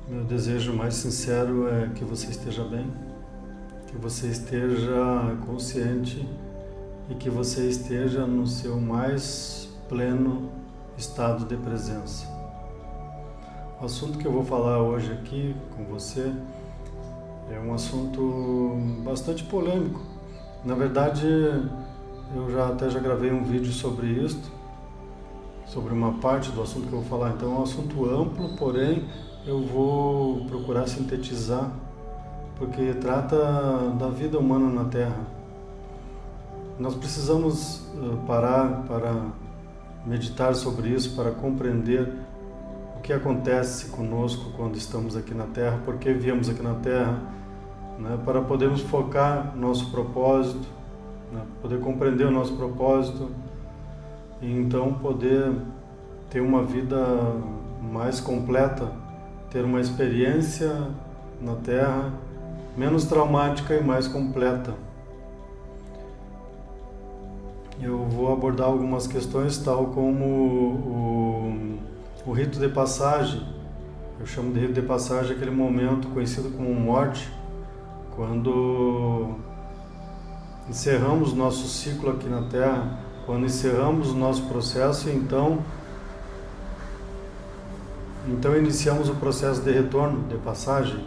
Meu desejo mais sincero é que você esteja bem, que você esteja consciente e que você esteja no seu mais pleno estado de presença. O assunto que eu vou falar hoje aqui com você é um assunto bastante polêmico. Na verdade, eu já gravei um vídeo sobre isto, sobre uma parte do assunto que eu vou falar. Então é um assunto amplo, porém eu vou procurar sintetizar, porque trata da vida humana na Terra. Nós precisamos parar para meditar sobre isso, para compreender o que acontece conosco quando estamos aqui na Terra, por que viemos aqui na Terra, né, para podermos focar nosso propósito, né, poder compreender o nosso propósito e então poder ter uma vida mais completa, ter uma experiência na Terra menos traumática e mais completa. Eu vou abordar algumas questões, tal como o rito de passagem. Eu chamo de rito de passagem aquele momento conhecido como morte, quando encerramos nosso ciclo aqui na Terra, quando encerramos o nosso processo, então iniciamos o processo de retorno, de passagem,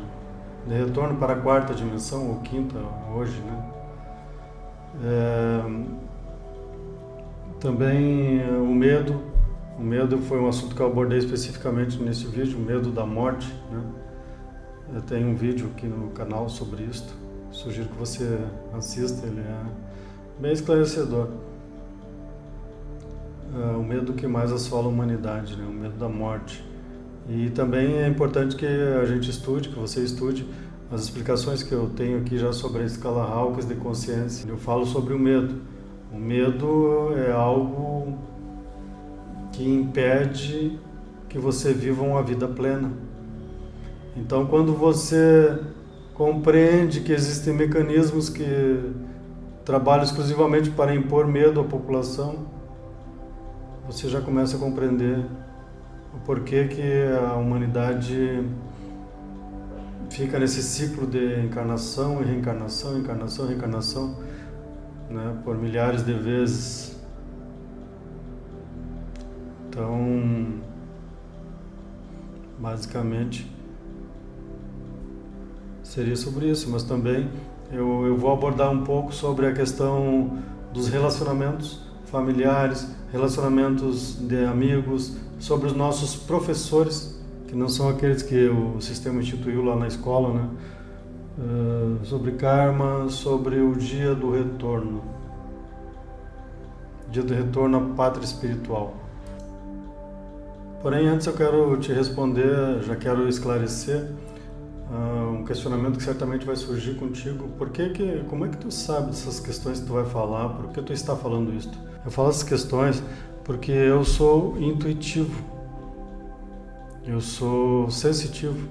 de retorno para a quarta dimensão, ou quinta hoje, né? Também o medo foi um assunto que eu abordei especificamente nesse vídeo, o medo da morte, né? Eu tenho um vídeo aqui no canal sobre isto, sugiro que você assista, ele é bem esclarecedor. O medo que mais assola a humanidade, né? O medo da morte. E também é importante que a gente estude, que você estude as explicações que eu tenho aqui já sobre a escala Hawkins de consciência. Eu falo sobre o medo. O medo é algo que impede que você viva uma vida plena. Então, quando você compreende que existem mecanismos que trabalham exclusivamente para impor medo à população, você já começa a compreender o porquê que a humanidade fica nesse ciclo de encarnação e reencarnação, encarnação e reencarnação, né, por milhares de vezes. Então, basicamente, seria sobre isso, mas também eu vou abordar um pouco sobre a questão dos relacionamentos familiares, relacionamentos de amigos, sobre os nossos professores, que não são aqueles que o sistema instituiu lá na escola, né? Sobre karma, sobre o dia do retorno à pátria espiritual. Porém, antes eu quero te responder, já quero esclarecer um questionamento que certamente vai surgir contigo. Como é que tu sabe dessas questões que tu vai falar? Por que tu está falando isso? Eu falo essas questões porque eu sou intuitivo, eu sou sensitivo,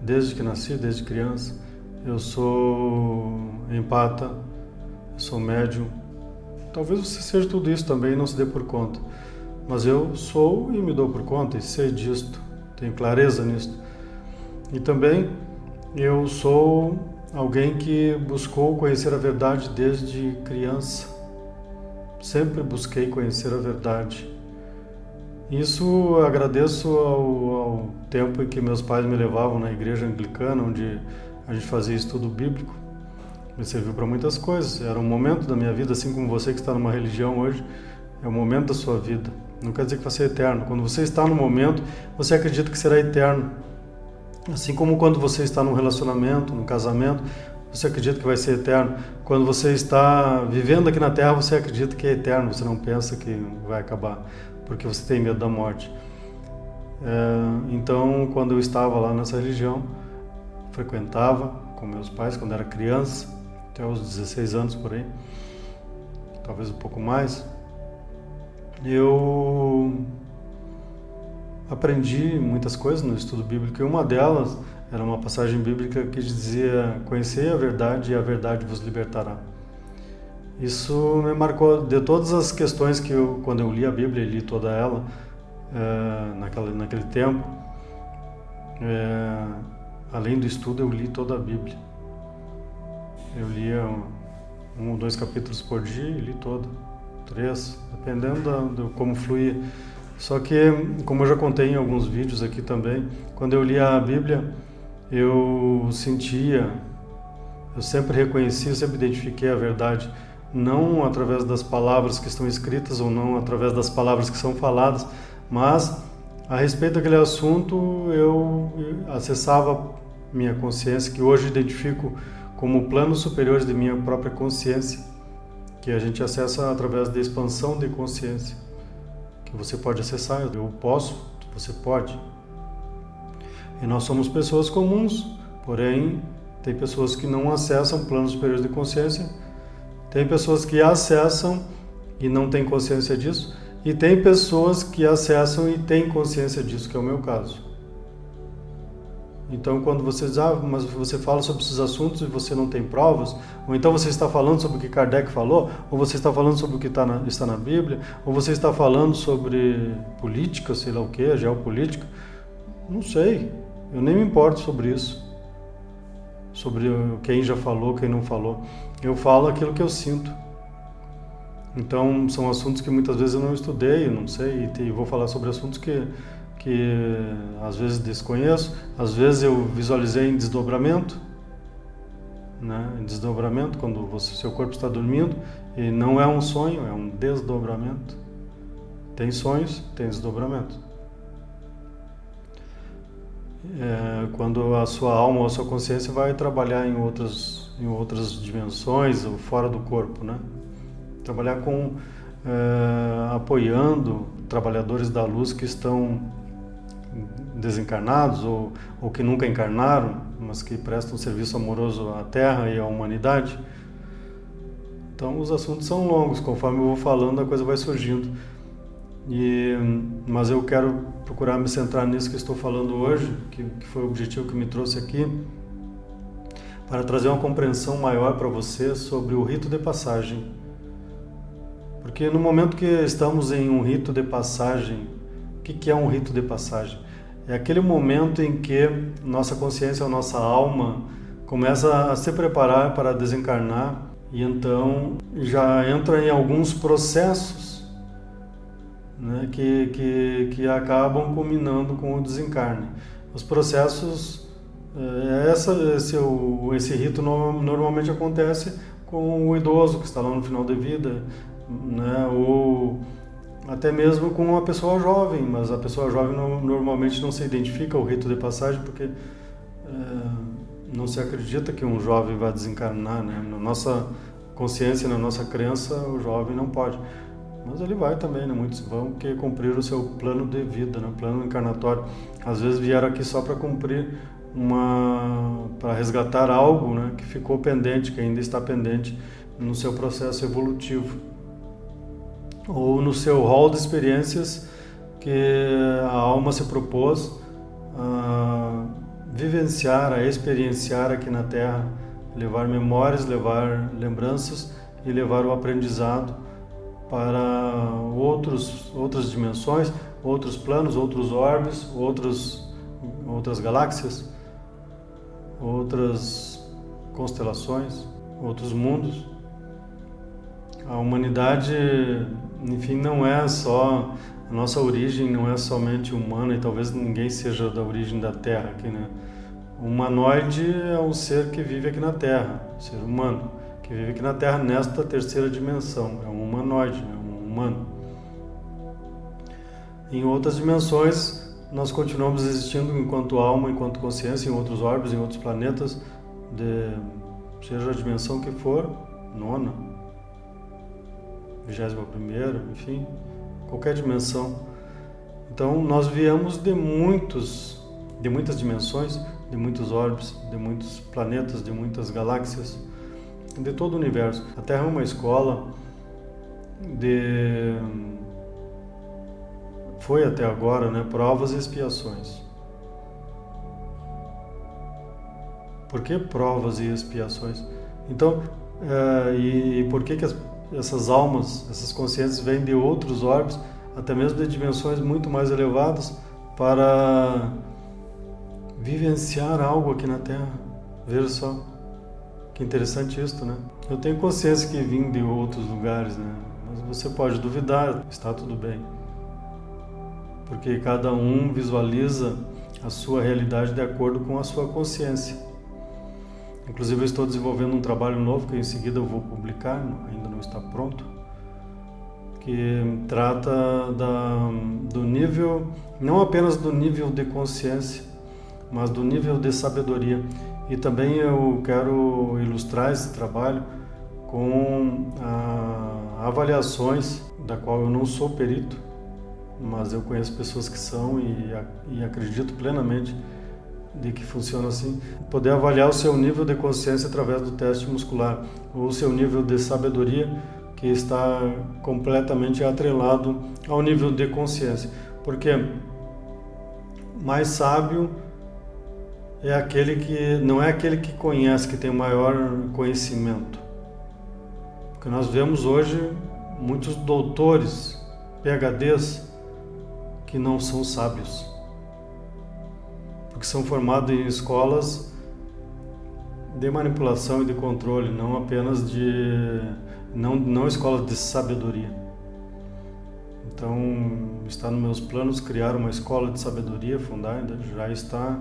desde que nasci, desde criança. Eu sou empata, eu sou médium. Talvez você seja tudo isso também e não se dê por conta. Mas eu sou e me dou por conta e sei disto, tenho clareza nisto. E também eu sou alguém que buscou conhecer a verdade desde criança. Sempre busquei conhecer a verdade. Isso agradeço ao tempo em que meus pais me levavam na igreja anglicana, onde a gente fazia estudo bíblico. Me serviu para muitas coisas. Era um momento da minha vida, assim como você que está numa religião hoje, é o momento da sua vida. Não quer dizer que vai ser eterno. Quando você está no momento, você acredita que será eterno. Assim como quando você está num relacionamento, num casamento, você acredita que vai ser eterno. Quando você está vivendo aqui na Terra, você acredita que é eterno. Você não pensa que vai acabar, porque você tem medo da morte. Então, quando eu estava lá nessa religião, frequentava com meus pais, quando era criança, até os 16 anos por aí, talvez um pouco mais, eu aprendi muitas coisas no estudo bíblico, e uma delas era uma passagem bíblica que dizia: "Conhecei a verdade e a verdade vos libertará". Isso me marcou. De todas as questões que quando eu li a Bíblia, li toda ela naquele tempo, Além do estudo, eu li toda a Bíblia. Eu lia 1 ou 2 capítulos por dia e li toda, 3, dependendo de como fluía. Só que, como eu já contei em alguns vídeos aqui também, quando eu lia a Bíblia, eu sentia, eu sempre reconheci, eu sempre identifiquei a verdade, não através das palavras que estão escritas ou não através das palavras que são faladas, mas a respeito daquele assunto eu acessava minha consciência, que hoje identifico como planos superiores de minha própria consciência, que a gente acessa através da expansão de consciência, que você pode acessar, eu posso, você pode. E nós somos pessoas comuns, porém tem pessoas que não acessam planos superiores de consciência, tem pessoas que acessam e não têm consciência disso, e tem pessoas que acessam e têm consciência disso, que é o meu caso. Então, quando você diz, mas você fala sobre esses assuntos e você não tem provas, ou então você está falando sobre o que Kardec falou, ou você está falando sobre o que está na Bíblia, ou você está falando sobre política, sei lá o que, geopolítica, não sei, eu nem me importo sobre isso, sobre quem já falou, quem não falou. Eu falo aquilo que eu sinto. Então, são assuntos que muitas vezes eu não estudei, eu não sei, e vou falar sobre assuntos que às vezes desconheço, às vezes eu visualizei em desdobramento, né? Em desdobramento, quando seu corpo está dormindo, e não é um sonho, é um desdobramento. Tem sonhos, tem desdobramento. Quando a sua alma ou a sua consciência vai trabalhar em outras dimensões, ou fora do corpo, né? Trabalhar apoiando trabalhadores da luz que estão desencarnados ou que nunca encarnaram, mas que prestam serviço amoroso à Terra e à humanidade. Então os assuntos são longos, conforme eu vou falando a coisa vai surgindo. Mas eu quero procurar me centrar nisso que estou falando hoje, que foi o objetivo que me trouxe aqui, para trazer uma compreensão maior para você sobre o rito de passagem. Porque no momento que estamos em um rito de passagem, o que é um rito de passagem? É aquele momento em que nossa consciência, a nossa alma, começa a se preparar para desencarnar e então já entra em alguns processos, né, que acabam culminando com o desencarne. Os processos, esse rito normalmente acontece com o idoso que está lá no final de vida, né, ou até mesmo com uma pessoa jovem, mas a pessoa jovem normalmente não se identifica ao rito de passagem porque não se acredita que um jovem vai desencarnar, né? Na nossa consciência, na nossa crença, o jovem não pode. Mas ele vai também, né? Muitos vão que cumprir o seu plano de vida, né? Plano encarnatório. Às vezes vieram aqui só para cumprir para resgatar algo, né? Que ficou pendente, que ainda está pendente no seu processo evolutivo, ou no seu rol de experiências que a alma se propôs a vivenciar, a experienciar aqui na Terra, levar memórias, levar lembranças e levar o aprendizado para outras dimensões, outros planos, outros orbes, outras galáxias, outras constelações, outros mundos. A humanidade, enfim, não é só, a nossa origem não é somente humana, e talvez ninguém seja da origem da Terra aqui, né? O humanoide é um ser que vive aqui na Terra, um ser humano, que vive aqui na Terra nesta terceira dimensão, é um humanoide, é um humano. Em outras dimensões, nós continuamos existindo enquanto alma, enquanto consciência, em outros orbes, em outros planetas, seja a dimensão que for, nona, 21ª, enfim, qualquer dimensão. Então nós viemos de muitas dimensões, de muitos orbes, de muitos planetas, de muitas galáxias, de todo o universo. A Terra é uma escola foi até agora, né, provas e expiações. Por que provas e expiações? Então, e por que essas almas, essas consciências vêm de outros orbes, até mesmo de dimensões muito mais elevadas, para vivenciar algo aqui na Terra. Veja só, que interessante isso, né? Eu tenho consciência que vim de outros lugares, né? Mas você pode duvidar, está tudo bem. Porque cada um visualiza a sua realidade de acordo com a sua consciência. Inclusive eu estou desenvolvendo um trabalho novo que em seguida eu vou publicar, ainda não está pronto, que trata do nível, não apenas do nível de consciência, mas do nível de sabedoria. E também eu quero ilustrar esse trabalho com avaliações, da qual eu não sou perito, mas eu conheço pessoas que são e acredito plenamente de que funciona assim. Poder avaliar o seu nível de consciência através do teste muscular, ou o seu nível de sabedoria, que está completamente atrelado ao nível de consciência. Porque mais sábio é aquele que não é aquele que conhece, que tem o maior conhecimento. Porque nós vemos hoje muitos doutores, PhDs, que não são sábios. Porque são formados em escolas de manipulação e de controle, não apenas não escolas de sabedoria. Então, está nos meus planos criar uma escola de sabedoria, fundar, já está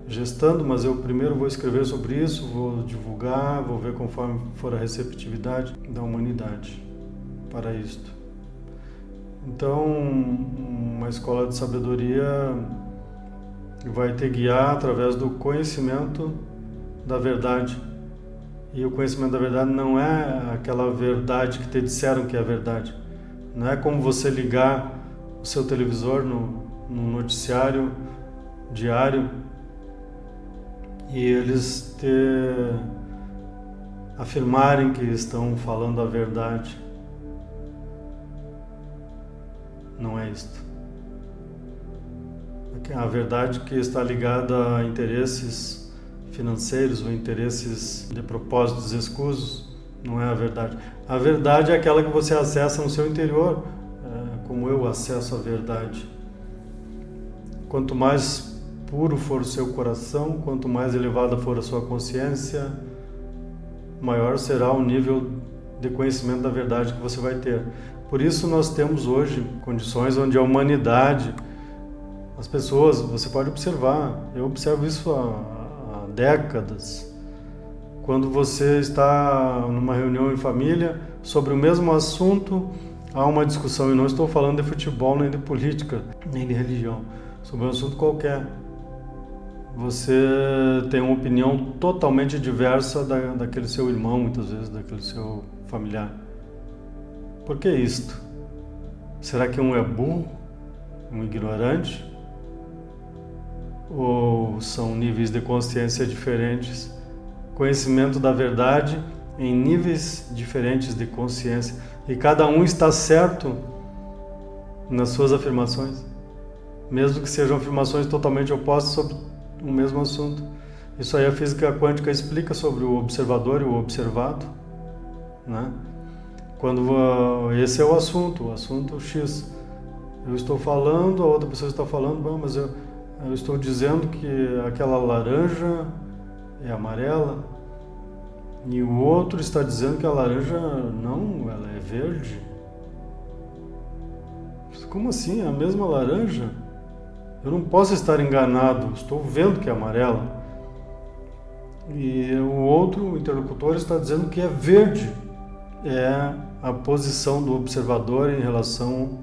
gestando, mas eu primeiro vou escrever sobre isso, vou divulgar, vou ver conforme for a receptividade da humanidade para isto. Então, uma escola de sabedoria vai te guiar através do conhecimento da verdade. E o conhecimento da verdade não é aquela verdade que te disseram que é verdade. Não é como você ligar o seu televisor no noticiário diário e eles te afirmarem que estão falando a verdade. Não é isto. A verdade que está ligada a interesses financeiros ou interesses de propósitos escusos não é a verdade. A verdade é aquela que você acessa no seu interior, como eu acesso a verdade. Quanto mais puro for o seu coração, quanto mais elevada for a sua consciência, maior será o nível de conhecimento da verdade que você vai ter. Por isso nós temos hoje condições onde a humanidade, as pessoas, você pode observar, eu observo isso há décadas, quando você está numa reunião em família sobre o mesmo assunto, há uma discussão, e não estou falando de futebol, nem de política, nem de religião, sobre um assunto qualquer. Você tem uma opinião totalmente diversa daquele seu irmão, muitas vezes, daquele seu familiar. Por que isto? Será que um é burro, um ignorante? Ou são níveis de consciência diferentes? Conhecimento da verdade em níveis diferentes de consciência. E cada um está certo nas suas afirmações, mesmo que sejam afirmações totalmente opostas sobre o mesmo assunto. Isso aí a física quântica explica sobre o observador e o observado, né? Quando esse é o assunto X. Eu estou falando, a outra pessoa está falando, mas eu estou dizendo que aquela laranja é amarela, e o outro está dizendo que a laranja não, ela é verde. Como assim? É a mesma laranja? Eu não posso estar enganado, estou vendo que é amarela. E o outro, o interlocutor, está dizendo que é verde. É a posição do observador em relação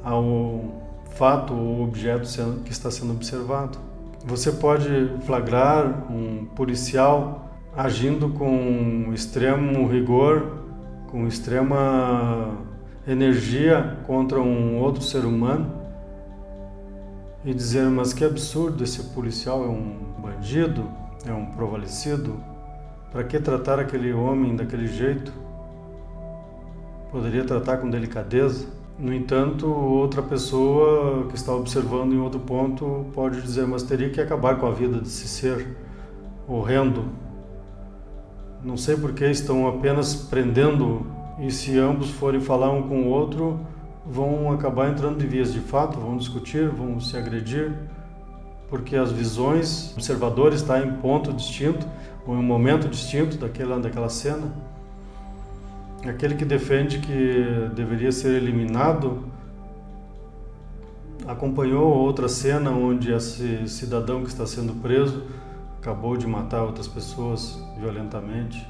ao fato ou objeto que está sendo observado. Você pode flagrar um policial agindo com extremo rigor, com extrema energia contra um outro ser humano e dizer, mas que absurdo, esse policial é um bandido, é um provalecido, para que tratar aquele homem daquele jeito? Poderia tratar com delicadeza. No entanto, outra pessoa que está observando em outro ponto pode dizer, mas teria que acabar com a vida desse ser horrendo. Não sei por que estão apenas prendendo, e se ambos forem falar um com o outro, vão acabar entrando de vias de fato, vão discutir, vão se agredir. porque as visões, o observador está em ponto distinto, ou em um momento distinto daquela cena. Aquele que defende que deveria ser eliminado acompanhou outra cena onde esse cidadão que está sendo preso acabou de matar outras pessoas violentamente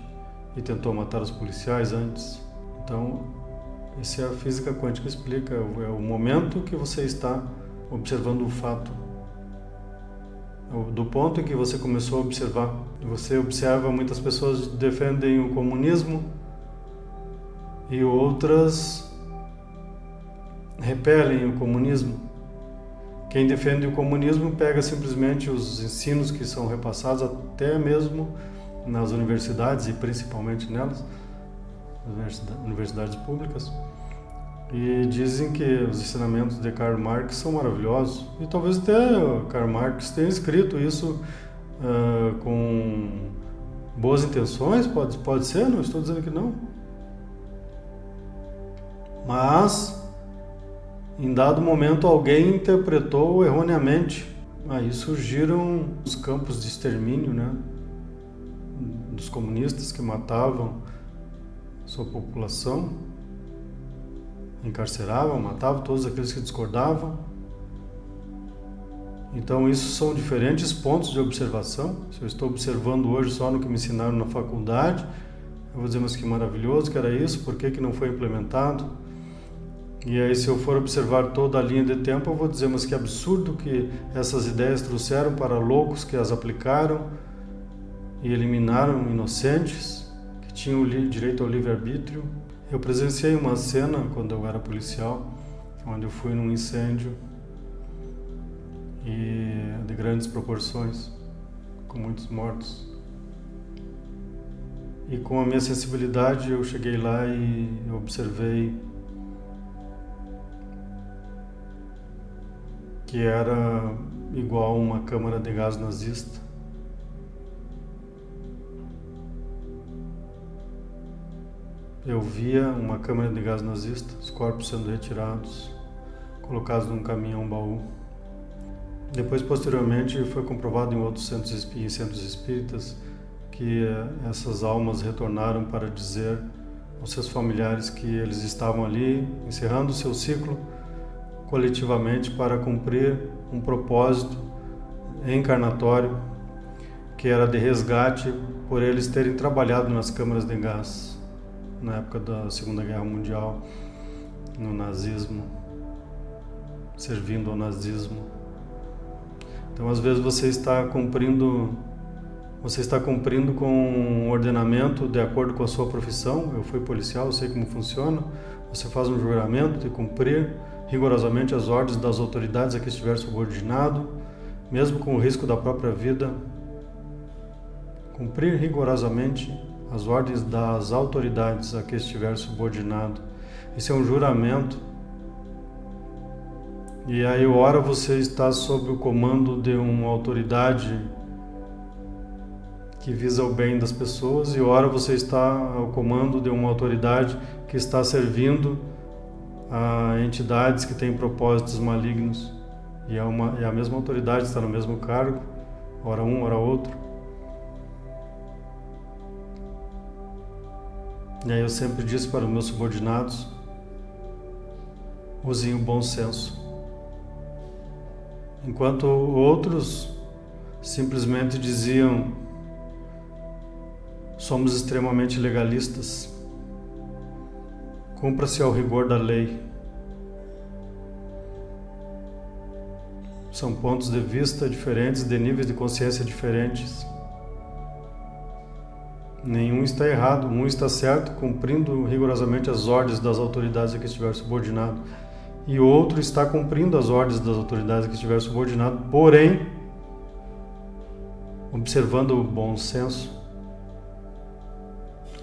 e tentou matar os policiais antes. Então, essa é a física quântica explica, é o momento que você está observando o fato. Do ponto em que você começou a observar. Você observa, muitas pessoas defendem o comunismo e outras repelem o comunismo. Quem defende o comunismo pega simplesmente os ensinos que são repassados até mesmo nas universidades e principalmente nelas, universidades públicas, e dizem que os ensinamentos de Karl Marx são maravilhosos. E talvez até Karl Marx tenha escrito isso com boas intenções, pode ser, não estou dizendo que não. Mas em dado momento alguém interpretou erroneamente. Aí surgiram os campos de extermínio, né? Dos comunistas que matavam sua população, encarceravam, matavam todos aqueles que discordavam. Então isso são diferentes pontos de observação. Se eu estou observando hoje só no que me ensinaram na faculdade, eu vou dizer, mas que maravilhoso que era isso, por que não foi implementado? E aí, se eu for observar toda a linha de tempo, eu vou dizer, mas que absurdo que essas ideias trouxeram para loucos que as aplicaram e eliminaram inocentes, que tinham direito ao livre-arbítrio. Eu presenciei uma cena, quando eu era policial, onde eu fui num incêndio de grandes proporções, com muitos mortos. E com a minha sensibilidade, eu cheguei lá e eu observei que era igual uma câmara de gás nazista. Eu via uma câmara de gás nazista, os corpos sendo retirados, colocados num caminhão-baú. Depois, posteriormente, foi comprovado em outros centros espíritas que essas almas retornaram para dizer aos seus familiares que eles estavam ali encerrando o seu ciclo coletivamente para cumprir um propósito encarnatório que era de resgate por eles terem trabalhado nas câmaras de gás na época da Segunda Guerra Mundial, no nazismo, servindo ao nazismo. Então, às vezes você está cumprindo com um ordenamento de acordo com a sua profissão. Eu fui policial, eu sei como funciona. Você faz um juramento de cumprir rigorosamente as ordens das autoridades a que estiver subordinado, mesmo com o risco da própria vida. Cumprir rigorosamente as ordens das autoridades a que estiver subordinado. Isso é um juramento. E aí, ora você está sob o comando de uma autoridade que visa o bem das pessoas, e ora você está ao comando de uma autoridade que está servindo a entidades que têm propósitos malignos. E a mesma autoridade está no mesmo cargo, ora um, ora outro. E aí eu sempre disse para os meus subordinados, usem o bom senso. Enquanto outros simplesmente diziam, somos extremamente legalistas, cumpra-se ao rigor da lei. São pontos de vista diferentes, de níveis de consciência diferentes. Nenhum está errado, um está certo, cumprindo rigorosamente as ordens das autoridades a que estiver subordinado, e o outro está cumprindo as ordens das autoridades a que estiver subordinado, porém, observando o bom senso,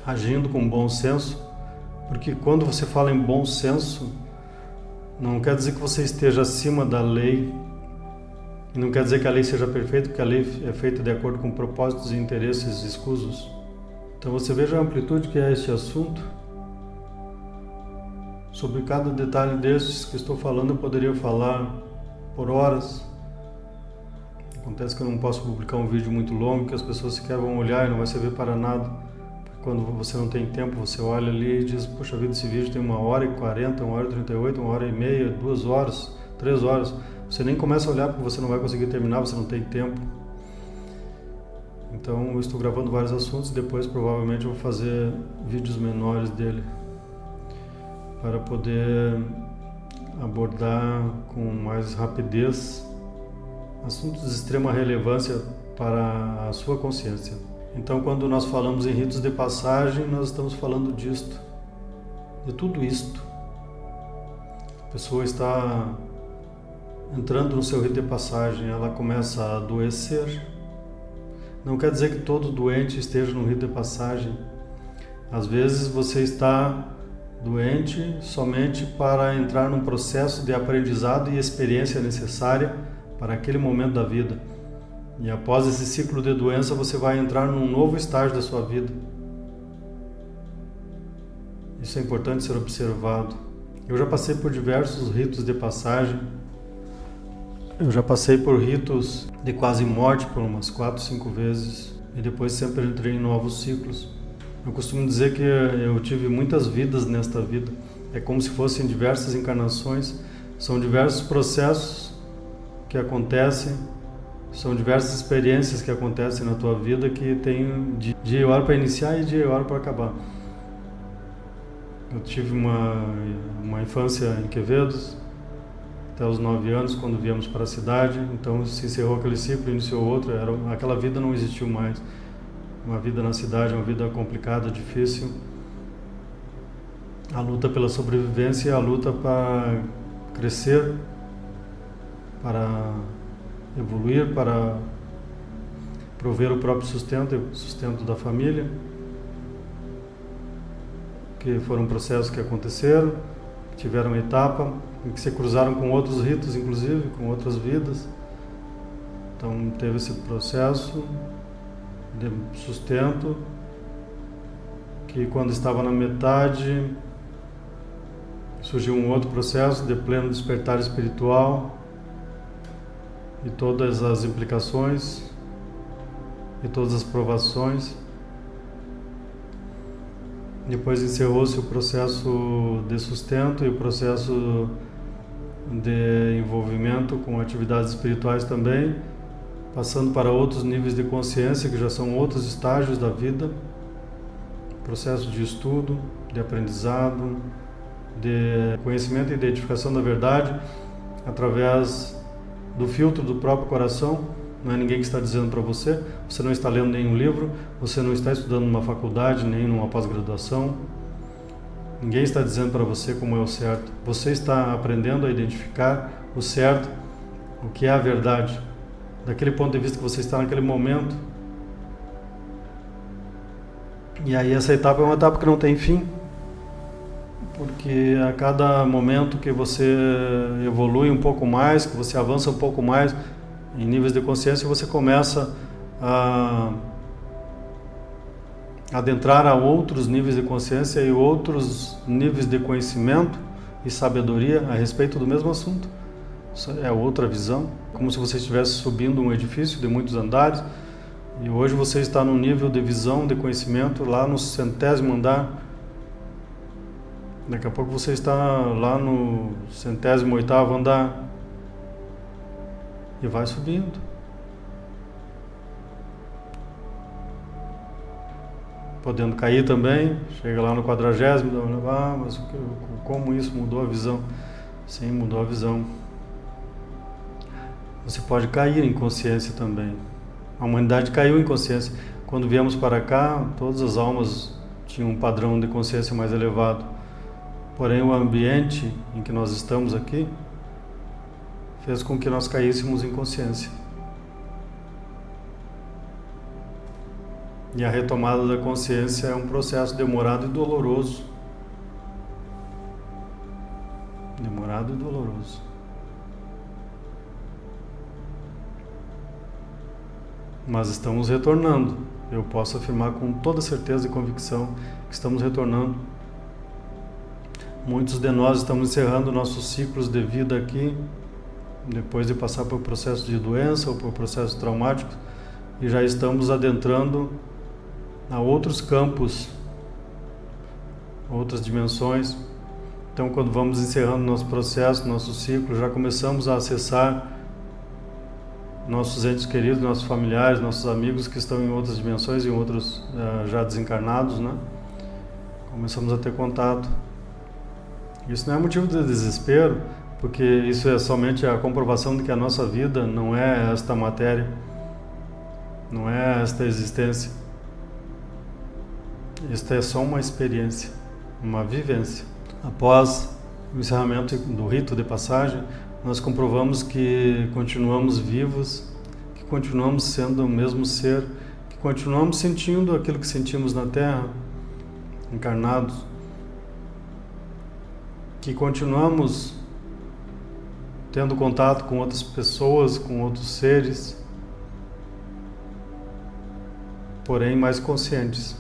agindo com bom senso, porque quando você fala em bom senso, não quer dizer que você esteja acima da lei, e não quer dizer que a lei seja perfeita, porque a lei é feita de acordo com propósitos e interesses escusos. Então você veja a amplitude que é este assunto. Sobre cada detalhe desses que estou falando, eu poderia falar por horas. Acontece que eu não posso publicar um vídeo muito longo, que as pessoas sequer vão olhar e não vai servir para nada. Quando você não tem tempo, você olha ali e diz, poxa vida, esse vídeo tem 1h40, 1h38, 1h30, 2 horas, 3 horas. Você nem começa a olhar porque você não vai conseguir terminar, você não tem tempo. Então eu estou gravando vários assuntos e depois provavelmente eu vou fazer vídeos menores dele para poder abordar com mais rapidez assuntos de extrema relevância para a sua consciência. Então, quando nós falamos em ritos de passagem, nós estamos falando disto, de tudo isto. A pessoa está entrando no seu rito de passagem, ela começa a adoecer. Não quer dizer que todo doente esteja no rito de passagem. Às vezes você está doente somente para entrar num processo de aprendizado e experiência necessária para aquele momento da vida. E após esse ciclo de doença, você vai entrar num novo estágio da sua vida. Isso é importante ser observado. Eu já passei por diversos ritos de passagem. Eu já passei por ritos de quase morte por umas 4, 5 vezes. E depois sempre entrei em novos ciclos. Eu costumo dizer que eu tive muitas vidas nesta vida. É como se fossem diversas encarnações. São diversos processos que acontecem. São diversas experiências que acontecem na tua vida que tem dia e hora para iniciar e dia e hora para acabar. Eu tive uma infância em Quevedos, até os 9 anos, quando viemos para a cidade. Então se encerrou aquele ciclo, iniciou outro. Aquela vida não existiu mais. Uma vida na cidade, uma vida complicada, difícil. A luta pela sobrevivência, a luta para crescer, para evoluir, para prover o próprio sustento e o sustento da família, que foram processos que aconteceram, que tiveram etapa, e que se cruzaram com outros ritos, inclusive, com outras vidas. Então teve esse processo de sustento, que quando estava na metade, surgiu um outro processo de pleno despertar espiritual, e todas as implicações e todas as provações. Depois encerrou-se o processo de sustento e o processo de envolvimento com atividades espirituais também, passando para outros níveis de consciência, que já são outros estágios da vida, processo de estudo, de aprendizado, de conhecimento e identificação da verdade, através do filtro do próprio coração. Não é ninguém que está dizendo para você, você não está lendo nenhum livro, você não está estudando numa faculdade, nem numa pós-graduação. Ninguém está dizendo para você como é o certo. Você está aprendendo a identificar o certo, o que é a verdade, daquele ponto de vista que você está naquele momento. E aí essa etapa é uma etapa que não tem fim, porque a cada momento que você evolui um pouco mais, que você avança um pouco mais em níveis de consciência, você começa a adentrar a outros níveis de consciência e outros níveis de conhecimento e sabedoria a respeito do mesmo assunto. Isso é outra visão, como se você estivesse subindo um edifício de muitos andares e hoje você está num nível de visão, de conhecimento lá no 100º andar. Daqui a pouco você está lá no 108º andar e vai subindo. Podendo cair também, chega lá no 40º, mas como isso mudou a visão? Sim, mudou a visão. Você pode cair em consciência também. A humanidade caiu em consciência. Quando viemos para cá, todas as almas tinham um padrão de consciência mais elevado. Porém, o ambiente em que nós estamos aqui fez com que nós caíssemos em consciência. E a retomada da consciência é um processo demorado e doloroso. Demorado e doloroso. Mas estamos retornando. Eu posso afirmar com toda certeza e convicção que estamos retornando. Muitos de nós estamos encerrando nossos ciclos de vida aqui, depois de passar por processo de doença ou por processos traumáticos, e já estamos adentrando a outros campos, outras dimensões. Então, quando vamos encerrando nosso processo, nosso ciclo, já começamos a acessar nossos entes queridos, nossos familiares, nossos amigos que estão em outras dimensões, em outros já desencarnados, né? Começamos a ter contato. Isso não é motivo de desespero, porque isso é somente a comprovação de que a nossa vida não é esta matéria, não é esta existência. Esta é só uma experiência, uma vivência. Após o encerramento do rito de passagem, nós comprovamos que continuamos vivos, que continuamos sendo o mesmo ser, que continuamos sentindo aquilo que sentimos na Terra, encarnados, que continuamos tendo contato com outras pessoas, com outros seres, porém mais conscientes.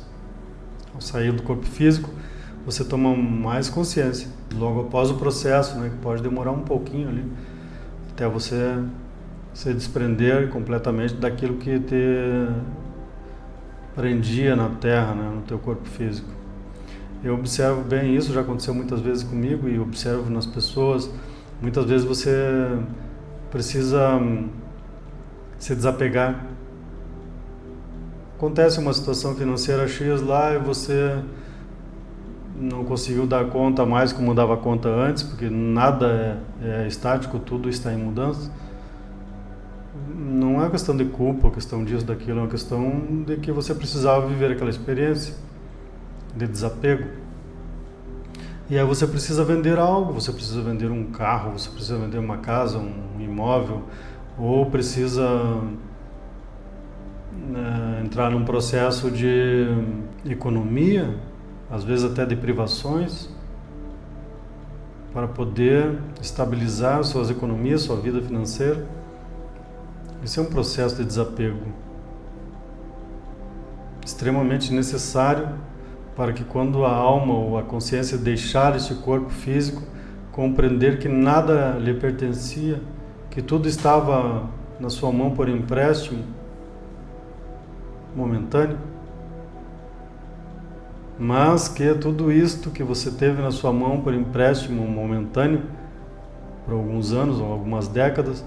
Ao sair do corpo físico, você toma mais consciência, logo após o processo, né, que pode demorar um pouquinho ali, até você se desprender completamente daquilo que te prendia na Terra, né, no teu corpo físico. Eu observo bem isso, já aconteceu muitas vezes comigo e observo nas pessoas. Muitas vezes você precisa se desapegar. Acontece uma situação financeira X lá e você não conseguiu dar conta mais como dava conta antes, porque nada é estático, tudo está em mudança. Não é questão de culpa, questão disso, daquilo, é uma questão de que você precisava viver aquela experiência de desapego. E aí você precisa vender algo, você precisa vender um carro, você precisa vender uma casa, um imóvel, ou precisa entrar num processo de economia, às vezes até de privações, para poder estabilizar suas economias, sua vida financeira. Esse é um processo de desapego extremamente necessário para que quando a alma ou a consciência deixar este corpo físico, compreender que nada lhe pertencia, que tudo estava na sua mão por empréstimo momentâneo, mas que tudo isto que você teve na sua mão por empréstimo momentâneo, por alguns anos ou algumas décadas,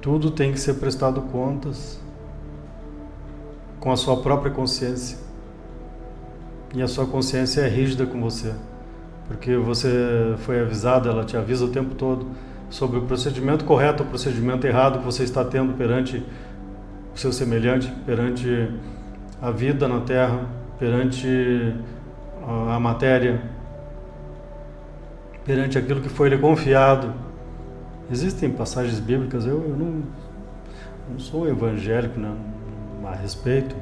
tudo tem que ser prestado contas com a sua própria consciência. E a sua consciência é rígida com você, porque você foi avisado, ela te avisa o tempo todo sobre o procedimento correto ou o procedimento errado que você está tendo perante o seu semelhante, perante a vida na Terra, perante a matéria, perante aquilo que foi lhe confiado. Existem passagens bíblicas, eu não sou evangélico, né, a respeito,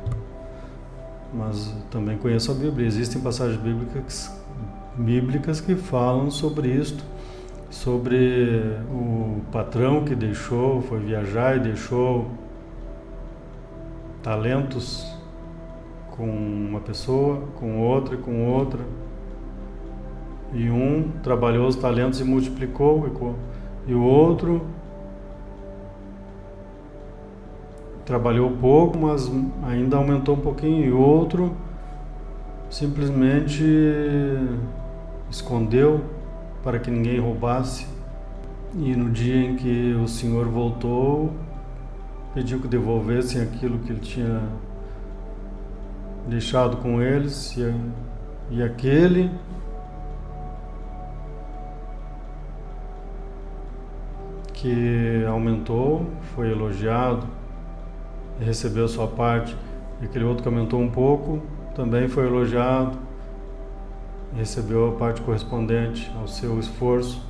mas também conheço a Bíblia. Existem passagens bíblicas que falam sobre isto, sobre o patrão que foi viajar e deixou talentos com uma pessoa, com outra e com outra, e um trabalhou os talentos e multiplicou, e o outro trabalhou pouco, mas ainda aumentou um pouquinho, e o outro simplesmente escondeu para que ninguém roubasse. E no dia em que o Senhor voltou, pediu que devolvessem aquilo que ele tinha deixado com eles, e aquele que aumentou foi elogiado e recebeu a sua parte, e aquele outro que aumentou um pouco também foi elogiado e recebeu a parte correspondente ao seu esforço,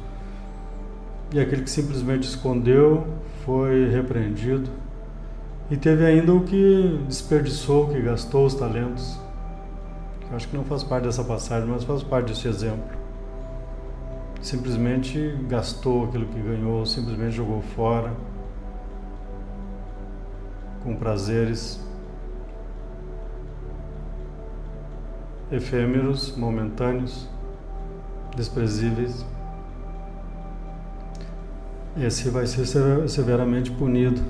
e aquele que simplesmente escondeu foi repreendido. E teve ainda o que desperdiçou, que gastou os talentos. Eu acho que não faz parte dessa passagem, mas faz parte desse exemplo. Simplesmente gastou aquilo que ganhou, simplesmente jogou fora, com prazeres efêmeros, momentâneos, desprezíveis. esse vai ser severamente punido.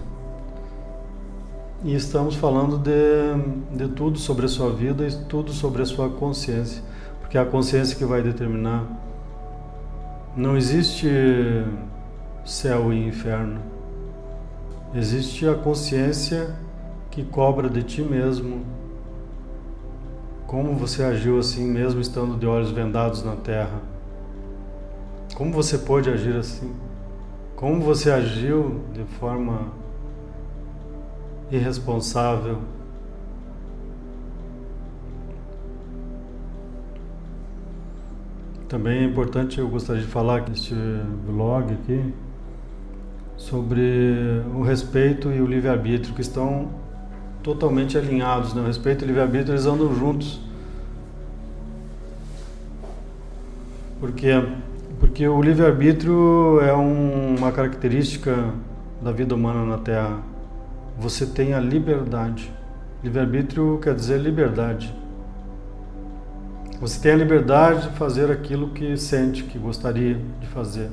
E estamos falando de tudo sobre a sua vida e tudo sobre a sua consciência, porque é a consciência que vai determinar. Não existe céu e inferno. Existe a consciência que cobra de ti mesmo como você agiu assim mesmo estando de olhos vendados na terra. Como você pôde agir assim? Como você agiu de forma irresponsável? Também é importante, eu gostaria de falar neste vlog aqui sobre o respeito e o livre-arbítrio, que estão totalmente alinhados, né? O respeito e o livre-arbítrio, eles andam juntos. Por quê? Porque o livre-arbítrio é uma característica da vida humana na Terra. Você tem a liberdade. Livre-arbítrio quer dizer liberdade. Você tem a liberdade de fazer aquilo que sente, que gostaria de fazer.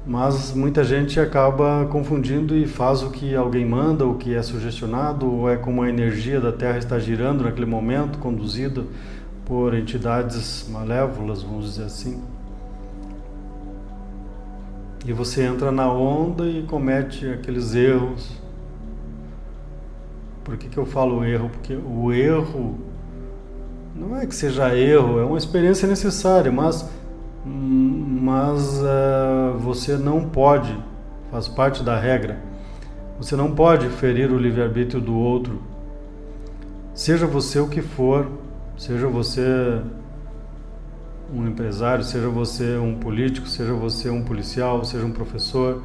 Mas muita gente acaba confundindo e faz o que alguém manda, o que é sugestionado, ou é como a energia da Terra está girando naquele momento, conduzida por entidades malévolas, vamos dizer assim. E você entra na onda e comete aqueles erros. Por que eu falo erro? Porque o erro não é que seja erro, é uma experiência necessária, mas você não pode, faz parte da regra, você não pode ferir o livre-arbítrio do outro. Seja você o que for, seja você um empresário, seja você um político, seja você um policial, seja um professor,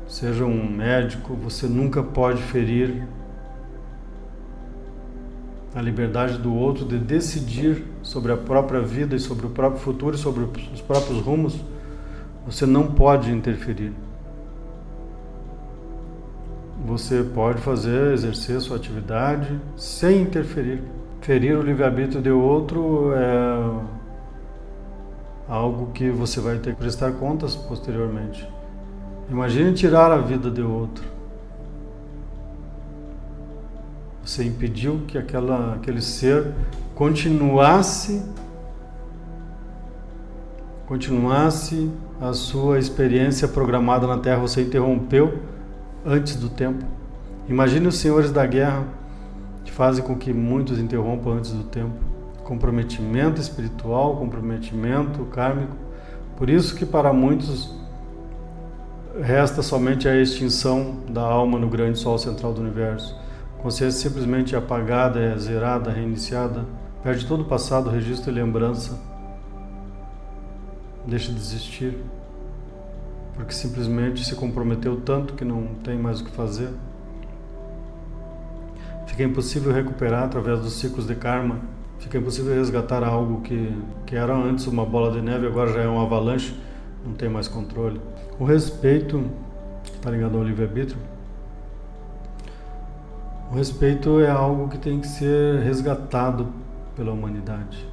seja um médico, você nunca pode ferir a liberdade do outro de decidir sobre a própria vida e sobre o próprio futuro e sobre os próprios rumos. Você não pode interferir. Você pode exercer sua atividade sem interferir. Ferir o livre-arbítrio de outro é algo que você vai ter que prestar contas posteriormente. Imagine tirar a vida de outro. Você impediu que aquele ser continuasse a sua experiência programada na Terra. Você interrompeu antes do tempo. Imagine os senhores da guerra que fazem com que muitos interrompam antes do tempo. Comprometimento espiritual, comprometimento kármico. Por isso que para muitos resta somente a extinção da alma no grande sol central do universo. A consciência simplesmente é apagada, é zerada, reiniciada, perde todo o passado, registro e lembrança. Deixa de existir, porque simplesmente se comprometeu tanto que não tem mais o que fazer. Fica impossível recuperar através dos ciclos de karma. Fica impossível resgatar algo que era antes uma bola de neve, agora já é uma avalanche, não tem mais controle. O respeito, que está ligado ao livre-arbítrio, o respeito é algo que tem que ser resgatado pela humanidade,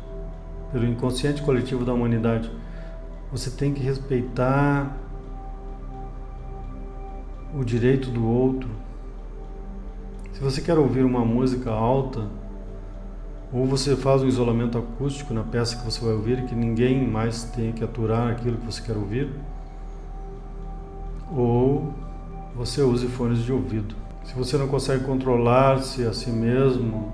pelo inconsciente coletivo da humanidade. Você tem que respeitar o direito do outro. Se você quer ouvir uma música alta, ou você faz um isolamento acústico na peça que você vai ouvir, que ninguém mais tenha que aturar aquilo que você quer ouvir, ou você use fones de ouvido. Se você não consegue controlar-se a si mesmo,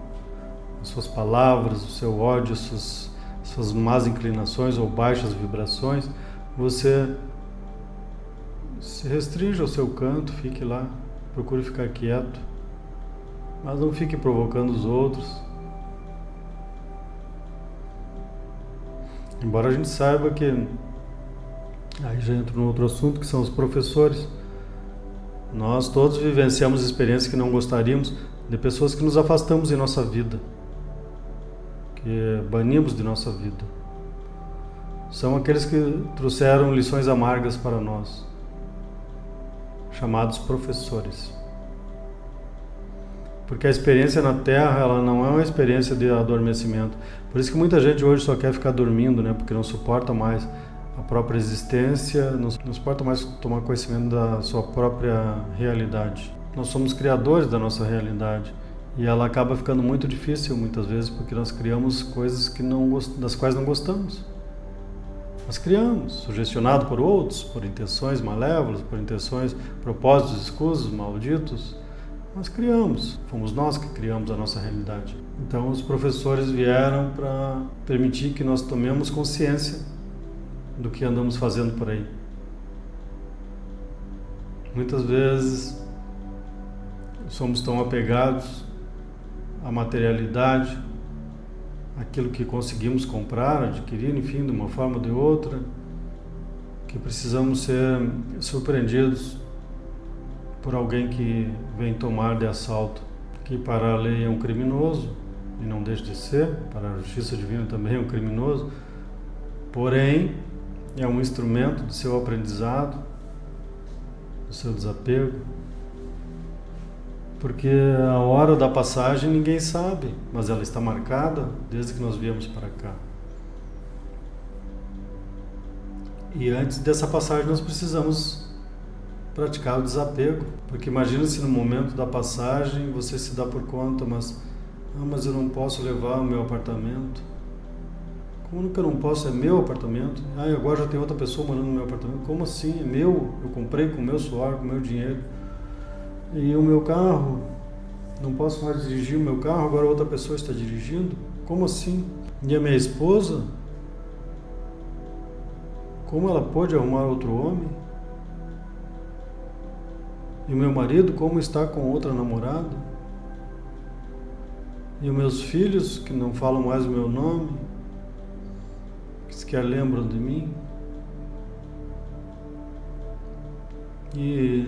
as suas palavras, o seu ódio, suas más inclinações ou baixas vibrações, você se restringe ao seu canto, fique lá, procure ficar quieto, mas não fique provocando os outros. Embora a gente saiba que, aí já entra no outro assunto, que são os professores. Nós todos vivenciamos experiências que não gostaríamos, de pessoas que nos afastamos em nossa vida, que banimos de nossa vida. São aqueles que trouxeram lições amargas para nós, chamados professores. Porque a experiência na Terra, ela não é uma experiência de adormecimento. Por isso que muita gente hoje só quer ficar dormindo, né? Porque não suporta mais a própria existência, não importa mais tomar conhecimento da sua própria realidade. Nós somos criadores da nossa realidade e ela acaba ficando muito difícil muitas vezes porque nós criamos coisas das quais não gostamos. Nós criamos, sugestionado por outros, por intenções malévolas, por intenções, propósitos escusos, malditos. Nós criamos, fomos nós que criamos a nossa realidade. Então os professores vieram para permitir que nós tomemos consciência do que andamos fazendo por aí. Muitas vezes somos tão apegados à materialidade, aquilo que conseguimos comprar, adquirir, enfim, de uma forma ou de outra, que precisamos ser surpreendidos por alguém que vem tomar de assalto, que para a lei é um criminoso, e não deixa de ser, para a justiça divina também é um criminoso, porém é um instrumento do seu aprendizado, do seu desapego, porque a hora da passagem ninguém sabe, mas ela está marcada desde que nós viemos para cá. E antes dessa passagem nós precisamos praticar o desapego, porque imagina se no momento da passagem você se dá por conta, mas eu não posso levar o meu apartamento. Como que eu não posso? É meu apartamento. Agora já tem outra pessoa morando no meu apartamento. Como assim? É meu? Eu comprei com o meu suor, com o meu dinheiro. E o meu carro, não posso mais dirigir o meu carro, agora outra pessoa está dirigindo? Como assim? E a minha esposa? Como ela pôde arrumar outro homem? E o meu marido, como está com outra namorada? E os meus filhos, que não falam mais o meu nome, que sequer lembram de mim? E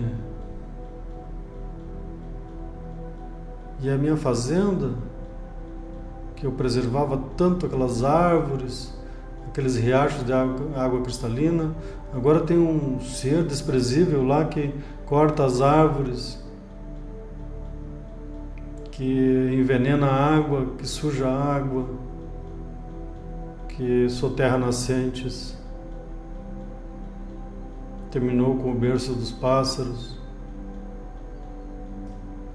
a minha fazenda, que eu preservava tanto aquelas árvores, aqueles riachos de água cristalina, agora tem um ser desprezível lá que corta as árvores, que envenena a água, que suja a água, que soterra nascentes, terminou com o berço dos pássaros.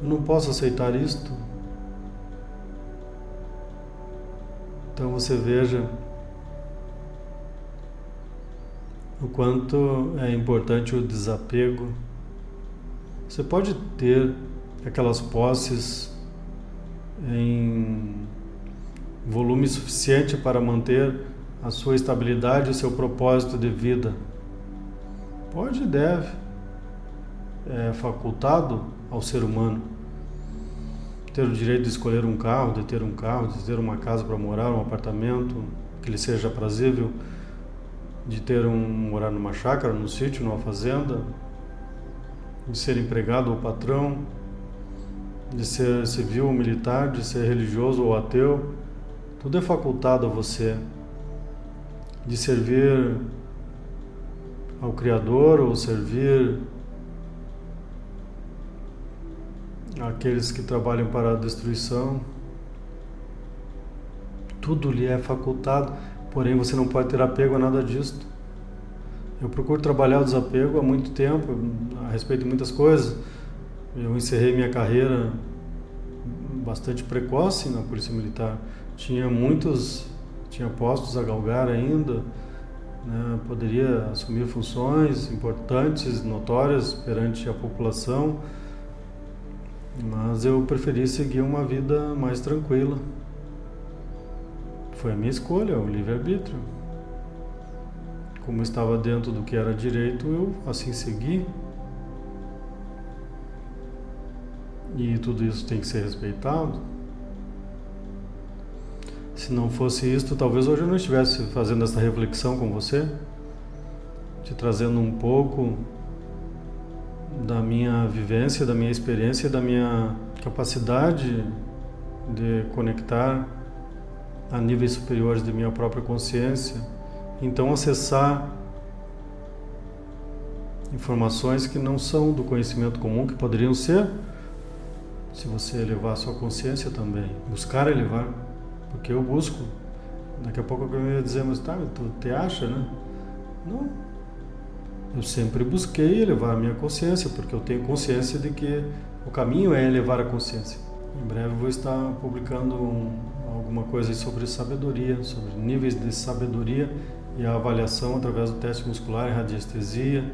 Eu não posso aceitar isto. Então você veja o quanto é importante o desapego. Você pode ter aquelas posses em volume suficiente para manter a sua estabilidade e o seu propósito de vida. Pode e deve. É facultado ao ser humano ter o direito de escolher um carro, de ter uma casa para morar, um apartamento que lhe seja aprazível, de morar numa chácara, num sítio, numa fazenda, de ser empregado ou patrão, de ser civil ou militar, de ser religioso ou ateu. Tudo é facultado a você, de servir ao Criador ou servir aqueles que trabalham para a destruição. Tudo lhe é facultado, porém você não pode ter apego a nada disto. Eu procuro trabalhar o desapego há muito tempo, a respeito de muitas coisas. Eu encerrei minha carreira bastante precoce na Polícia Militar. Tinha postos a galgar ainda, né? Poderia assumir funções importantes, notórias perante a população, mas eu preferi seguir uma vida mais tranquila. Foi a minha escolha, o livre-arbítrio. Como estava dentro do que era direito, eu assim segui. E tudo isso tem que ser respeitado. Se não fosse isto, talvez hoje eu não estivesse fazendo essa reflexão com você, te trazendo um pouco da minha vivência, da minha experiência, da minha capacidade de conectar a níveis superiores de minha própria consciência, então acessar informações que não são do conhecimento comum, que poderiam ser, se você elevar a sua consciência também, buscar elevar, porque eu busco. Daqui a pouco alguém vai dizer, mas tá, tu te acha, né? Não. Eu sempre busquei elevar a minha consciência, porque eu tenho consciência de que o caminho é elevar a consciência. Em breve eu vou estar publicando alguma coisa sobre sabedoria, sobre níveis de sabedoria e a avaliação através do teste muscular e radiestesia,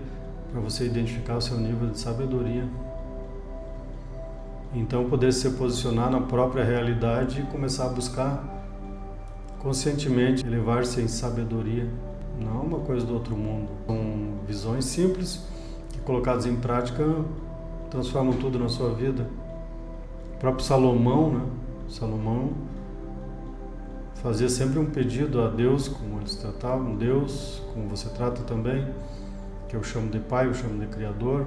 para você identificar o seu nível de sabedoria. Então poder se posicionar na própria realidade e começar a buscar conscientemente elevar-se em sabedoria. Não é uma coisa do outro mundo. São visões simples que, colocadas em prática, transformam tudo na sua vida. O próprio Salomão, né? Salomão fazia sempre um pedido a Deus, como eles tratavam Deus, como você trata também, que eu chamo de Pai, eu chamo de Criador.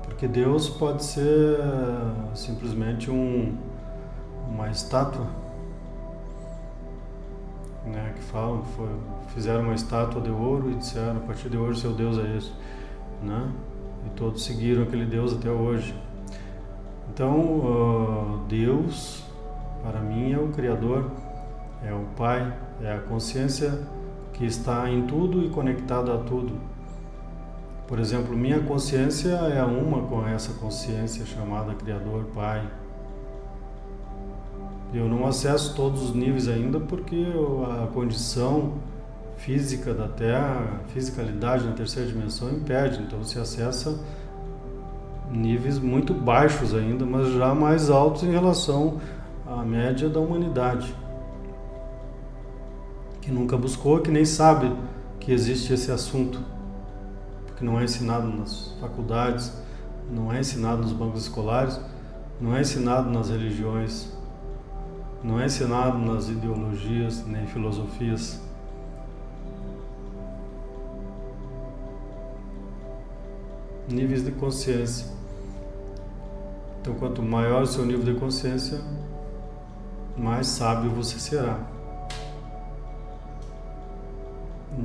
Porque Deus pode ser simplesmente uma estátua, né, que falam, fizeram uma estátua de ouro e disseram, a partir de hoje seu Deus é esse, né? E todos seguiram aquele Deus até hoje. Então, Deus, para mim, é o Criador, é o Pai, é a consciência que está em tudo e conectada a tudo. Por exemplo, minha consciência é uma com essa consciência chamada Criador, Pai. Eu não acesso todos os níveis ainda porque a condição física da Terra, a fisicalidade na terceira dimensão impede. Então se acessa níveis muito baixos ainda, mas já mais altos em relação à média da humanidade, que nunca buscou, que nem sabe que existe esse assunto, porque não é ensinado nas faculdades, não é ensinado nos bancos escolares, não é ensinado nas religiões, não é ensinado nas ideologias nem filosofias. Níveis de consciência. Então, quanto maior o seu nível de consciência, mais sábio você será.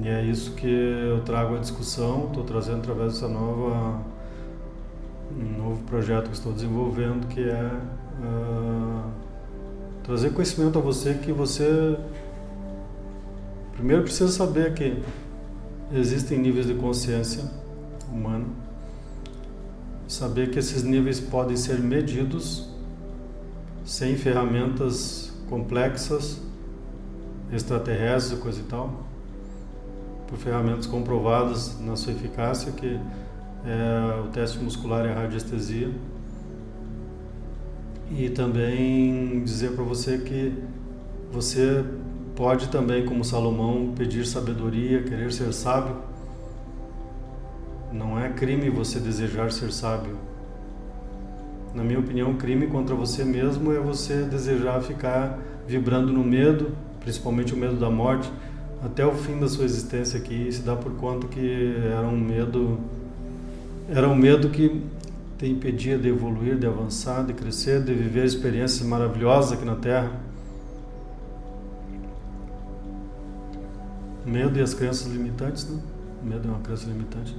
E é isso que eu trago à discussão, estou trazendo através dessa um novo projeto que estou desenvolvendo, que é trazer conhecimento a você, que você primeiro precisa saber que existem níveis de consciência humana, saber que esses níveis podem ser medidos sem ferramentas complexas, extraterrestres, coisa e tal, por ferramentas comprovadas na sua eficácia, que é o teste muscular e a radiestesia. E também dizer para você que você pode também, como Salomão, pedir sabedoria, querer ser sábio. Não é crime você desejar ser sábio. Na minha opinião, crime contra você mesmo é você desejar ficar vibrando no medo, principalmente o medo da morte, até o fim da sua existência aqui, e se dá por conta que era um medo que te impedia de evoluir, de avançar, de crescer, de viver experiências maravilhosas aqui na Terra. O medo e as crenças limitantes, né? O medo é uma crença limitante.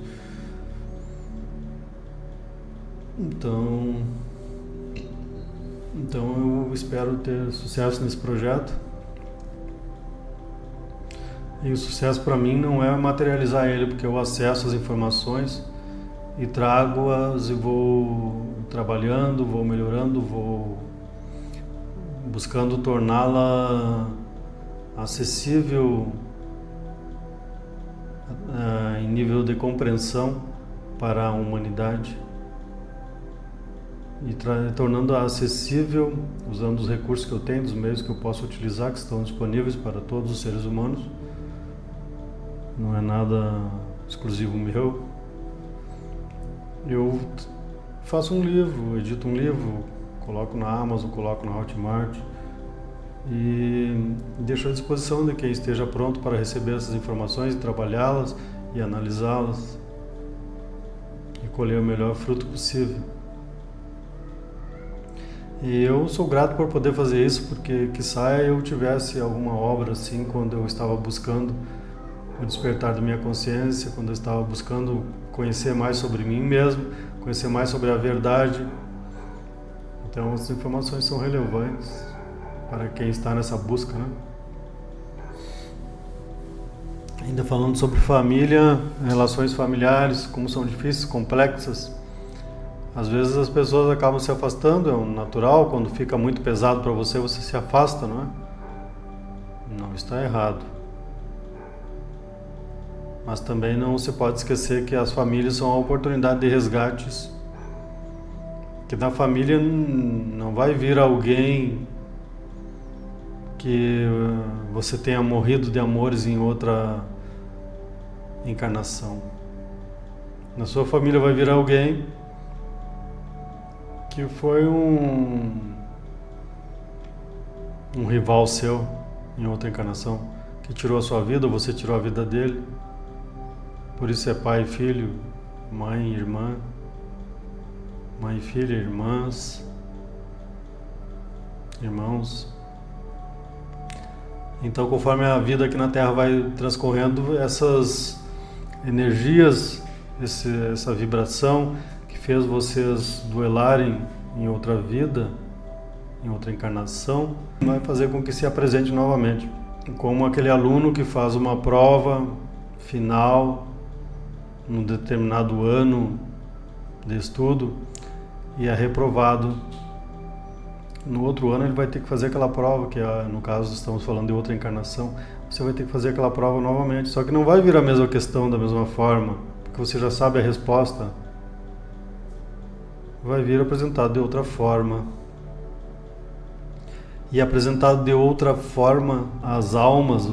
Então eu espero ter sucesso nesse projeto. E o sucesso para mim não é materializar ele, porque eu acesso as informações e trago-as e vou trabalhando, vou melhorando, vou buscando torná-la acessível em nível de compreensão para a humanidade e tornando-a acessível usando os recursos que eu tenho, os meios que eu posso utilizar, que estão disponíveis para todos os seres humanos. Não é nada exclusivo meu. Eu faço um livro, edito um livro, coloco na Amazon, coloco na Hotmart e deixo à disposição de quem esteja pronto para receber essas informações, trabalhá-las e analisá-las e colher o melhor fruto possível. E eu sou grato por poder fazer isso, porque quiçá eu tivesse alguma obra assim quando eu estava buscando o despertar da minha consciência, quando eu estava buscando conhecer mais sobre mim mesmo, conhecer mais sobre a verdade. Então as informações são relevantes para quem está nessa busca, né? Ainda falando sobre família, relações familiares, como são difíceis, complexas. Às vezes as pessoas acabam se afastando, é natural, quando fica muito pesado para você, você se afasta, não é? Não está errado. Mas também não se pode esquecer que as famílias são a oportunidade de resgates. Que na família não vai vir alguém que você tenha morrido de amores em outra encarnação. Na sua família vai vir alguém que foi um rival seu em outra encarnação, que tirou a sua vida, ou você tirou a vida dele. Por isso é pai e filho, mãe e irmã, mãe e filha, irmãs, irmãos. Então, conforme a vida aqui na Terra vai transcorrendo, essas energias, essa vibração que fez vocês duelarem em outra vida, em outra encarnação, vai fazer com que se apresente novamente. Como aquele aluno que faz uma prova final num determinado ano de estudo e é reprovado. No outro ano ele vai ter que fazer aquela prova, que no caso estamos falando de outra encarnação, você vai ter que fazer aquela prova novamente, só que não vai vir a mesma questão da mesma forma, porque você já sabe a resposta. Vai vir apresentado de outra forma. E apresentado de outra forma, as almas,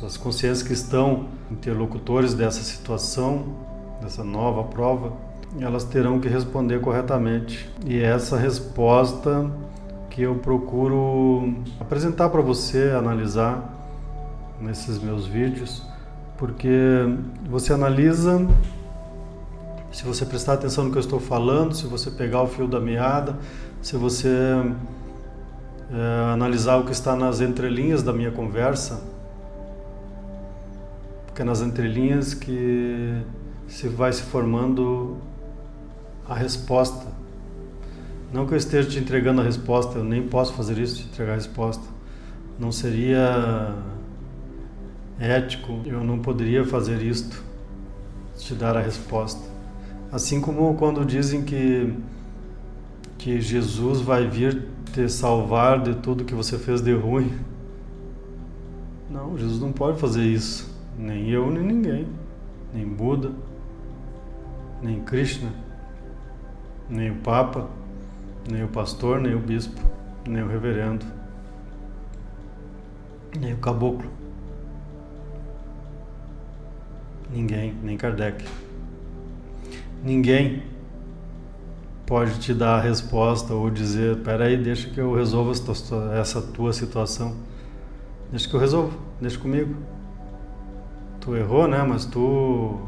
as consciências que estão interlocutores dessa situação, dessa nova prova, elas terão que responder corretamente. E essa resposta que eu procuro apresentar para você, analisar nesses meus vídeos, porque você analisa, se você prestar atenção no que eu estou falando, se você pegar o fio da meada, se você analisar o que está nas entrelinhas da minha conversa, porque é nas entrelinhas que se vai se formando a resposta. Não que eu esteja te entregando a resposta, eu nem posso fazer isso, te entregar a resposta. Não seria ético, eu não poderia fazer isto, te dar a resposta. Assim como quando dizem que Jesus vai vir te salvar de tudo que você fez de ruim. Não, Jesus não pode fazer isso. Nem eu, nem ninguém. Nem Buda, nem Krishna, nem o Papa, nem o pastor, nem o bispo, nem o reverendo, nem o caboclo. Ninguém, nem Kardec. Ninguém pode te dar a resposta ou dizer, peraí, deixa que eu resolva essa tua situação. Deixa que eu resolvo, deixa comigo. Tu errou, né? Mas tu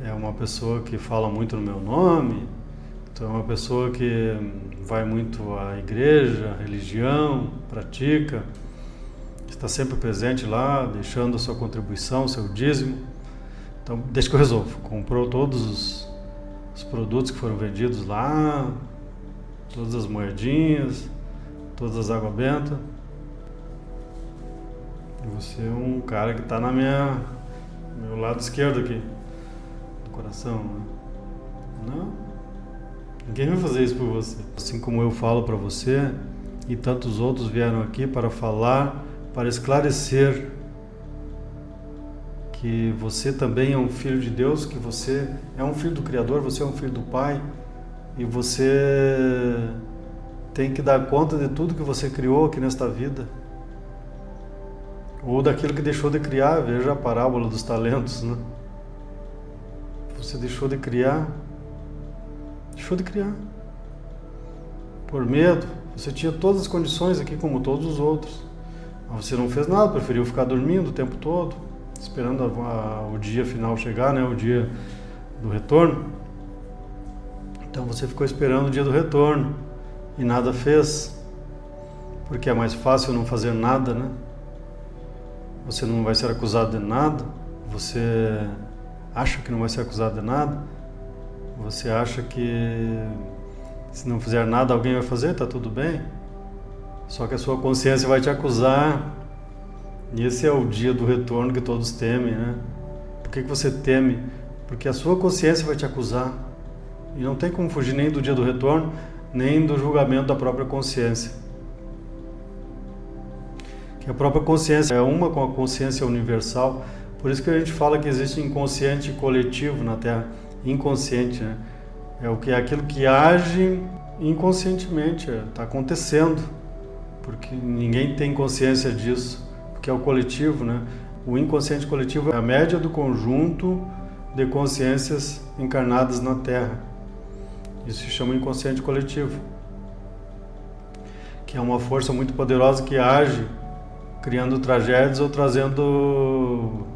é uma pessoa que fala muito no meu nome, tu é uma pessoa que vai muito à igreja, à religião, pratica, está sempre presente lá, deixando a sua contribuição, seu dízimo. Então, deixa que eu resolvo. Comprou todos os produtos que foram vendidos lá, todas as moedinhas, todas as águas bentas. Você é um cara que está no meu lado esquerdo aqui, do coração, né? Não, ninguém vai fazer isso por você. Assim como eu falo para você, e tantos outros vieram aqui para falar, para esclarecer que você também é um filho de Deus, que você é um filho do Criador, você é um filho do Pai, e você tem que dar conta de tudo que você criou aqui nesta vida, ou daquilo que deixou de criar. Veja a parábola dos talentos, né? Você deixou de criar por medo. Você tinha todas as condições aqui como todos os outros, mas você não fez nada, preferiu ficar dormindo o tempo todo, esperando o dia final chegar, né? O dia do retorno. Então você ficou esperando o dia do retorno e nada fez, porque é mais fácil não fazer nada, né? Você não vai ser acusado de nada, você acha que não vai ser acusado de nada, você acha que se não fizer nada alguém vai fazer, tá tudo bem, só que a sua consciência vai te acusar E esse é o dia do retorno que todos temem, né? Por que você teme? Porque a sua consciência vai te acusar. E não tem como fugir nem do dia do retorno, nem do julgamento da própria consciência. Que a própria consciência é uma com a consciência universal. Por isso que a gente fala que existe inconsciente coletivo na Terra. Inconsciente, né? É aquilo que age inconscientemente, está acontecendo. Porque ninguém tem consciência disso, porque é o coletivo, né? O inconsciente coletivo é a média do conjunto de consciências encarnadas na Terra. Isso se chama inconsciente coletivo, que é uma força muito poderosa que age criando tragédias ou trazendo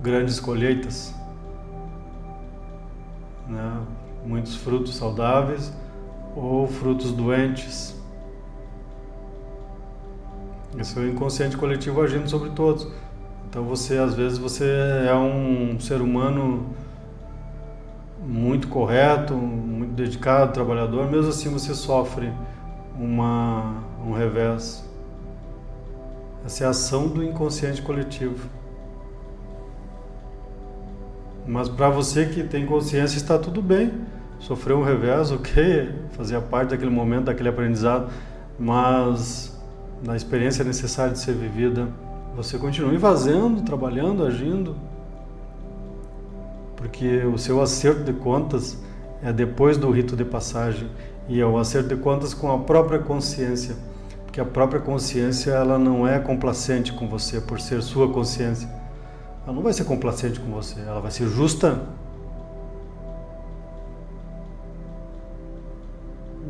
grandes colheitas, né? Muitos frutos saudáveis ou frutos doentes. Esse é o inconsciente coletivo agindo sobre todos. Então às vezes você é um ser humano muito correto, muito dedicado, trabalhador, mesmo assim você sofre um revés. Essa é a ação do inconsciente coletivo. Mas para você que tem consciência, está tudo bem. Sofreu um revés, ok, fazia parte daquele momento, daquele aprendizado, mas na experiência necessária de ser vivida, você continue fazendo, trabalhando, agindo, porque o seu acerto de contas é depois do rito de passagem, e é o acerto de contas com a própria consciência, porque a própria consciência ela não é complacente com você por ser sua consciência. Ela não vai ser complacente com você, ela vai ser justa.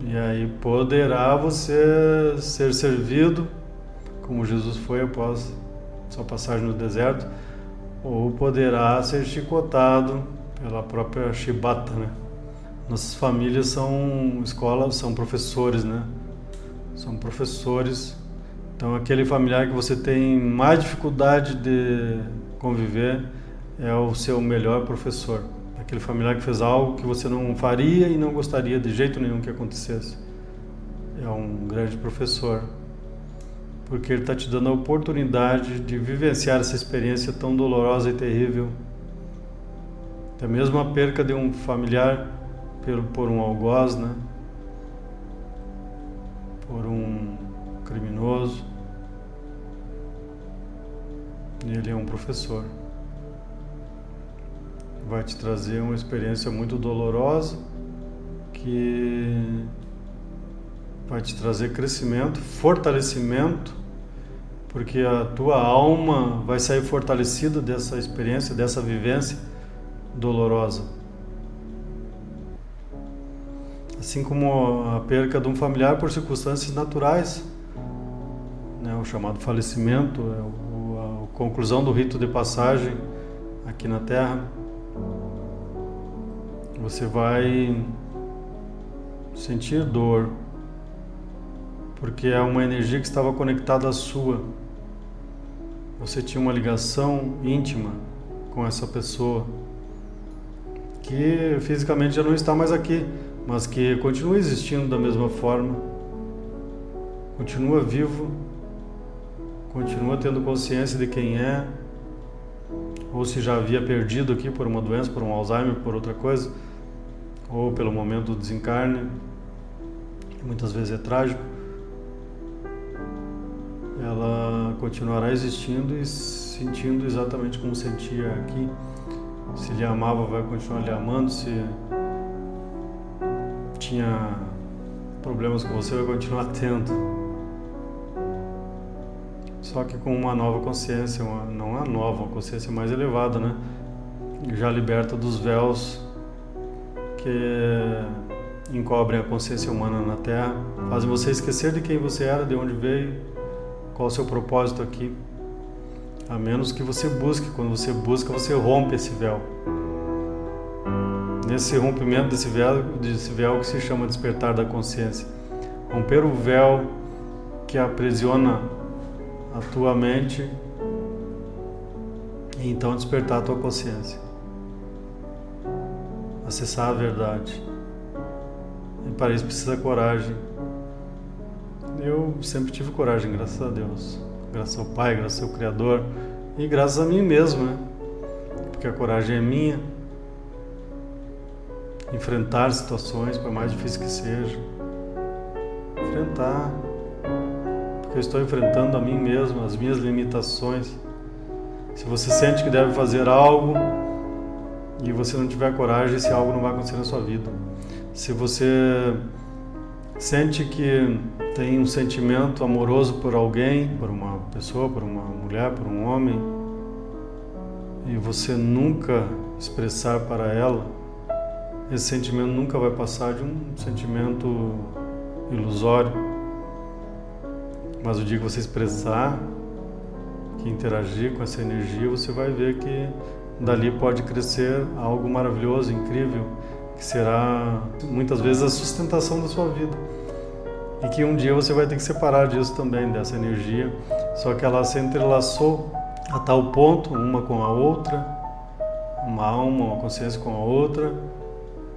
E aí poderá você ser servido, como Jesus foi após sua passagem no deserto, ou poderá ser chicotado pela própria chibata, né? Nossas famílias são escolas, são professores, né? São professores. Então aquele familiar que você tem mais dificuldade de conviver é o seu melhor professor. Aquele familiar que fez algo que você não faria e não gostaria de jeito nenhum que acontecesse. É um grande professor, porque ele está te dando a oportunidade de vivenciar essa experiência tão dolorosa e terrível. Até mesmo a perca de um familiar por um algoz, né? Por um criminoso. Ele é um professor. Vai te trazer uma experiência muito dolorosa que vai te trazer crescimento, fortalecimento, porque a tua alma vai sair fortalecida dessa experiência, dessa vivência dolorosa. Assim como a perca de um familiar por circunstâncias naturais, né, o chamado falecimento, a conclusão do rito de passagem aqui na Terra. Você vai sentir dor, porque é uma energia que estava conectada à sua. Você tinha uma ligação íntima com essa pessoa, que fisicamente já não está mais aqui, mas que continua existindo da mesma forma, continua vivo, continua tendo consciência de quem é, ou se já havia perdido aqui por uma doença, por um Alzheimer, por outra coisa, ou pelo momento do desencarne, que muitas vezes é trágico. Ela continuará existindo e sentindo exatamente como sentia aqui. Se lhe amava, vai continuar lhe amando. Se tinha problemas com você, vai continuar tendo. Só que com uma nova consciência, não é nova, uma consciência mais elevada, né? Já liberta dos véus que encobrem a consciência humana na Terra, fazem você esquecer de quem você era, de onde veio, qual é o seu propósito aqui. A menos que você busque. Quando você busca, você rompe esse véu. Nesse rompimento desse véu que se chama despertar da consciência. Romper o véu que aprisiona a tua mente e então despertar a tua consciência. Acessar a verdade. E para isso precisa coragem. Eu sempre tive coragem, graças a Deus. graças ao Pai, graças ao Criador e graças a mim mesmo, né? Porque a coragem é minha. Enfrentar situações, por mais difícil que seja. Enfrentar. Porque eu estou enfrentando a mim mesmo, as minhas limitações. Se você sente que deve fazer algo e você não tiver coragem, esse algo não vai acontecer na sua vida. Se você sente que tem um sentimento amoroso por alguém, por uma pessoa, por uma mulher, por um homem, e você nunca expressar para ela, esse sentimento nunca vai passar de um sentimento ilusório. Mas o dia que você expressar, que interagir com essa energia, você vai ver que dali pode crescer algo maravilhoso, incrível, que será muitas vezes a sustentação da sua vida. E que um dia você vai ter que separar disso também, dessa energia. Só que ela se entrelaçou a tal ponto, uma com a outra, uma alma, uma consciência com a outra,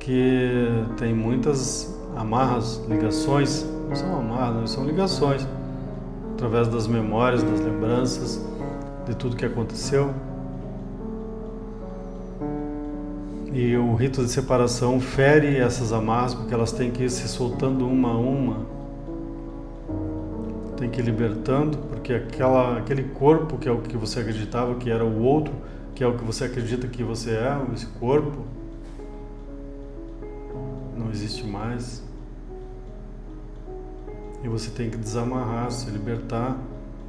que tem muitas amarras, ligações. Não são amarras, não, são ligações. Através das memórias, das lembranças, de tudo que aconteceu. E o rito de separação fere essas amarras, porque elas têm que ir se soltando uma a uma. Tem que ir libertando, porque aquele corpo que é o que você acreditava que era o outro, que é o que você acredita que você é, esse corpo, não existe mais. E você tem que desamarrar, se libertar.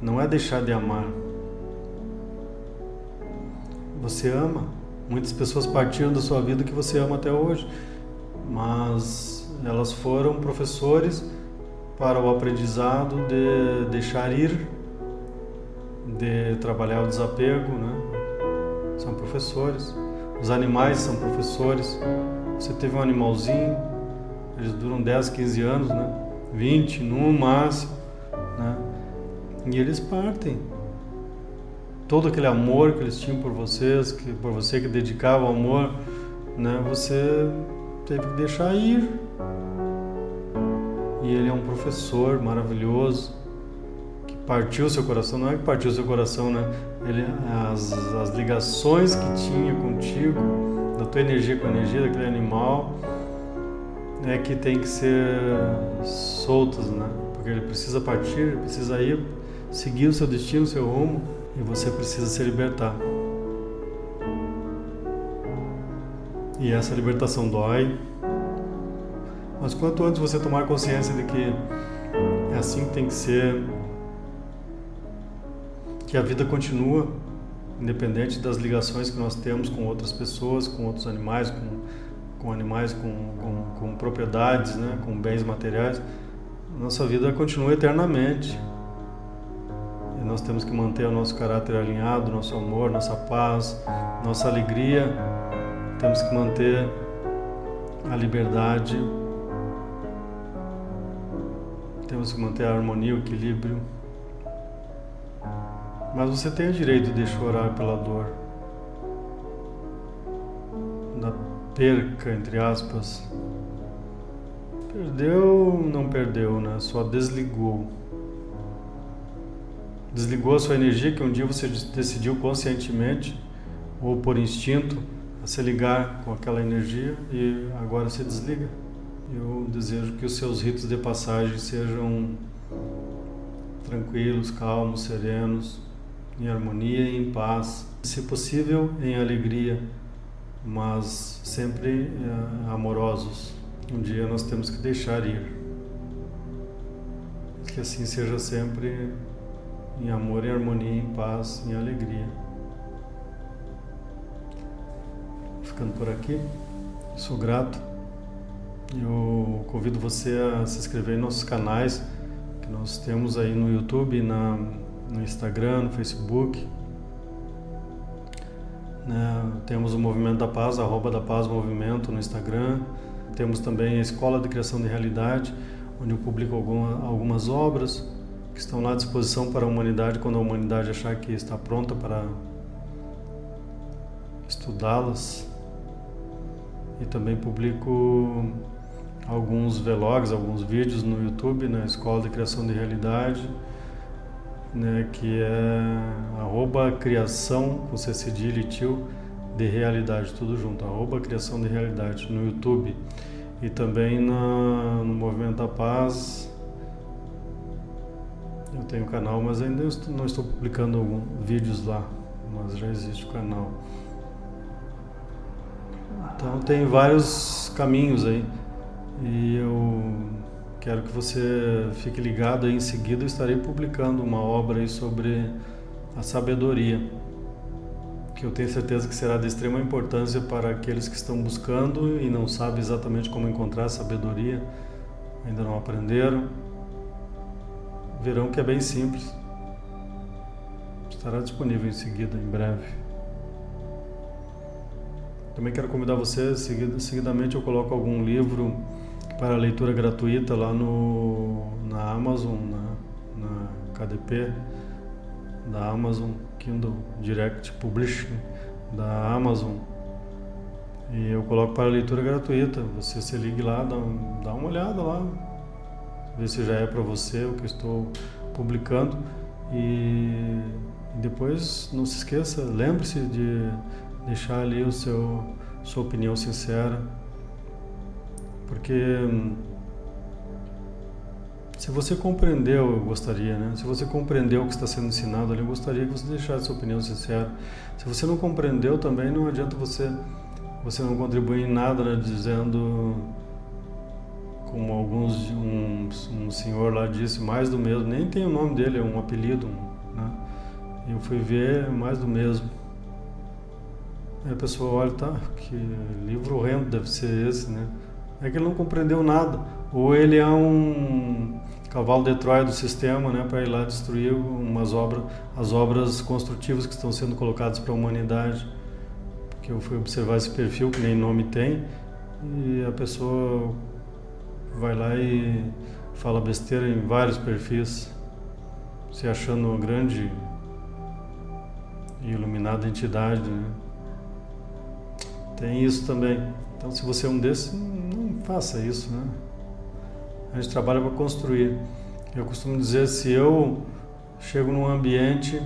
Não é deixar de amar. Você ama. Muitas pessoas partiram da sua vida que você ama até hoje, mas elas foram professores para o aprendizado de deixar ir, de trabalhar o desapego, né? São professores. Os animais são professores. Você teve um animalzinho, eles duram 10, 15 anos, né? 20 no máximo, né? E eles partem. Todo aquele amor que eles tinham por vocês, por você que dedicava o amor, né? Você teve que deixar ir. E ele é um professor maravilhoso que partiu seu coração. Não é que partiu seu coração, né? As ligações que tinha contigo, da tua energia com a energia daquele animal, é que tem que ser soltas, né? Porque ele precisa partir, ele precisa ir, seguir o seu destino, o seu rumo, e você precisa se libertar. E essa libertação dói, mas quanto antes você tomar consciência de que é assim que tem que ser, que a vida continua, independente das ligações que nós temos com outras pessoas, com outros animais, com animais, com propriedades, né, com bens materiais, nossa vida continua eternamente. E nós temos que manter o nosso caráter alinhado, nosso amor, nossa paz, nossa alegria. Temos que manter a liberdade. Temos que manter a harmonia, o equilíbrio. Mas você tem o direito de chorar pela dor, da perca, entre aspas. Perdeu, não perdeu, né? Só desligou. Desligou a sua energia que um dia você decidiu conscientemente ou por instinto a se ligar com aquela energia e agora se desliga. Eu desejo que os seus ritos de passagem sejam tranquilos, calmos, serenos, em harmonia e em paz, se possível em alegria, mas sempre amorosos. Um dia nós temos que deixar ir. Que assim seja sempre em amor, em harmonia, em paz, em alegria. Ficando por aqui, sou grato. Eu convido você a se inscrever em nossos canais, que nós temos aí no YouTube, no Instagram, no Facebook. Temos o Movimento da Paz, @da_paz_movimento no Instagram. Temos também a Escola de Criação de Realidade, onde eu publico algumas obras que estão lá à disposição para a humanidade, quando a humanidade achar que está pronta para estudá-las. E também publico alguns vlogs, alguns vídeos no YouTube, na Escola de Criação de Realidade. né, que é @criação, com C cedilha e tio, de realidade, tudo junto, @criação de realidade no YouTube. E também no Movimento da Paz, eu tenho um canal, mas ainda não estou publicando vídeos lá, mas já existe o canal. Então tem vários caminhos aí, e eu quero que você fique ligado aí. Em seguida eu estarei publicando uma obra aí sobre a sabedoria, que eu tenho certeza que será de extrema importância para aqueles que estão buscando e não sabem exatamente como encontrar a sabedoria, ainda não aprenderam. Verão que é bem simples. Estará disponível em seguida, em breve. Também quero convidar você, seguidamente eu coloco algum livro para leitura gratuita lá na Amazon, na KDP da Amazon, Kindle Direct Publishing da Amazon, e eu coloco para leitura gratuita. Você se ligue lá, dá uma olhada lá, ver se já é para você o que eu estou publicando, e depois não se esqueça, lembre-se de deixar ali sua opinião sincera, porque se você compreendeu, eu gostaria, né? Se você compreendeu o que está sendo ensinado ali, eu gostaria que você deixasse sua opinião sincera. Se você não compreendeu também, não adianta você não contribuir em nada, né? Dizendo, como um senhor lá disse, mais do mesmo. Nem tem o nome dele, é um apelido, né? E eu fui ver, mais do mesmo. Aí a pessoa olha, tá, que livro horrendo deve ser esse, né? É que ele não compreendeu nada. Ou ele é um cavalo de Troia do sistema, né, para ir lá destruir as obras construtivas que estão sendo colocadas para a humanidade. Porque eu fui observar esse perfil, que nem nome tem, e a pessoa vai lá e fala besteira em vários perfis, se achando uma grande e iluminada entidade, né? Tem isso também. Então, se você é um desses, não faça isso, né? A gente trabalha para construir. Eu costumo dizer, se eu chego num ambiente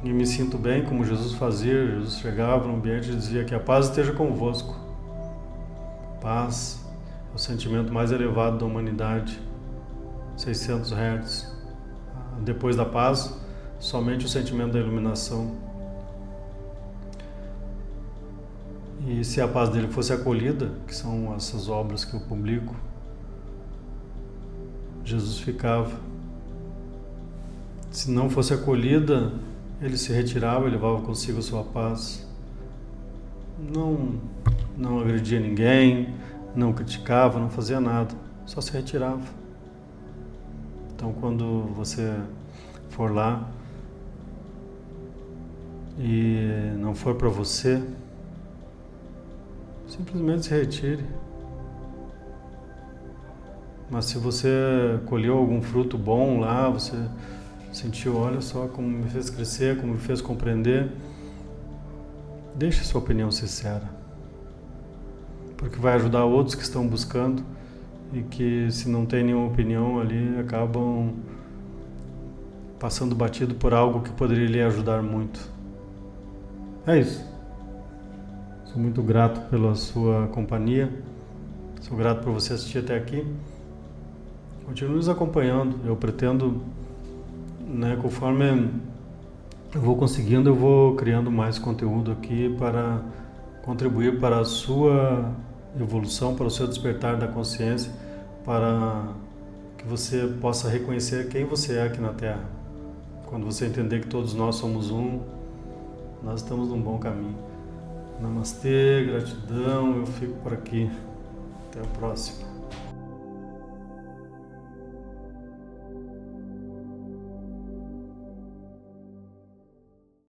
e me sinto bem, como Jesus fazia, Jesus chegava no ambiente e dizia que a paz esteja convosco. Paz é o sentimento mais elevado da humanidade, 600 Hz. Depois da paz, somente o sentimento da iluminação. E se a paz dele fosse acolhida, que são essas obras que eu publico, Jesus ficava. Se não fosse acolhida, ele se retirava e levava consigo a sua paz. Não agredia ninguém, não criticava, não fazia nada, só se retirava. Então, quando você for lá e não for para você, simplesmente se retire. Mas se você colheu algum fruto bom lá, você sentiu, olha só como me fez crescer, como me fez compreender, deixe sua opinião sincera, porque vai ajudar outros que estão buscando e que, se não tem nenhuma opinião ali, acabam passando batido por algo que poderia lhe ajudar muito. É isso. Sou muito grato pela sua companhia, sou grato por você assistir até aqui. Continue nos acompanhando. Eu pretendo, né, conforme eu vou conseguindo, eu vou criando mais conteúdo aqui para contribuir para a sua evolução, para o seu despertar da consciência, para que você possa reconhecer quem você é aqui na Terra. Quando você entender que todos nós somos um, nós estamos num bom caminho. Namastê, gratidão, eu fico por aqui. Até a próxima.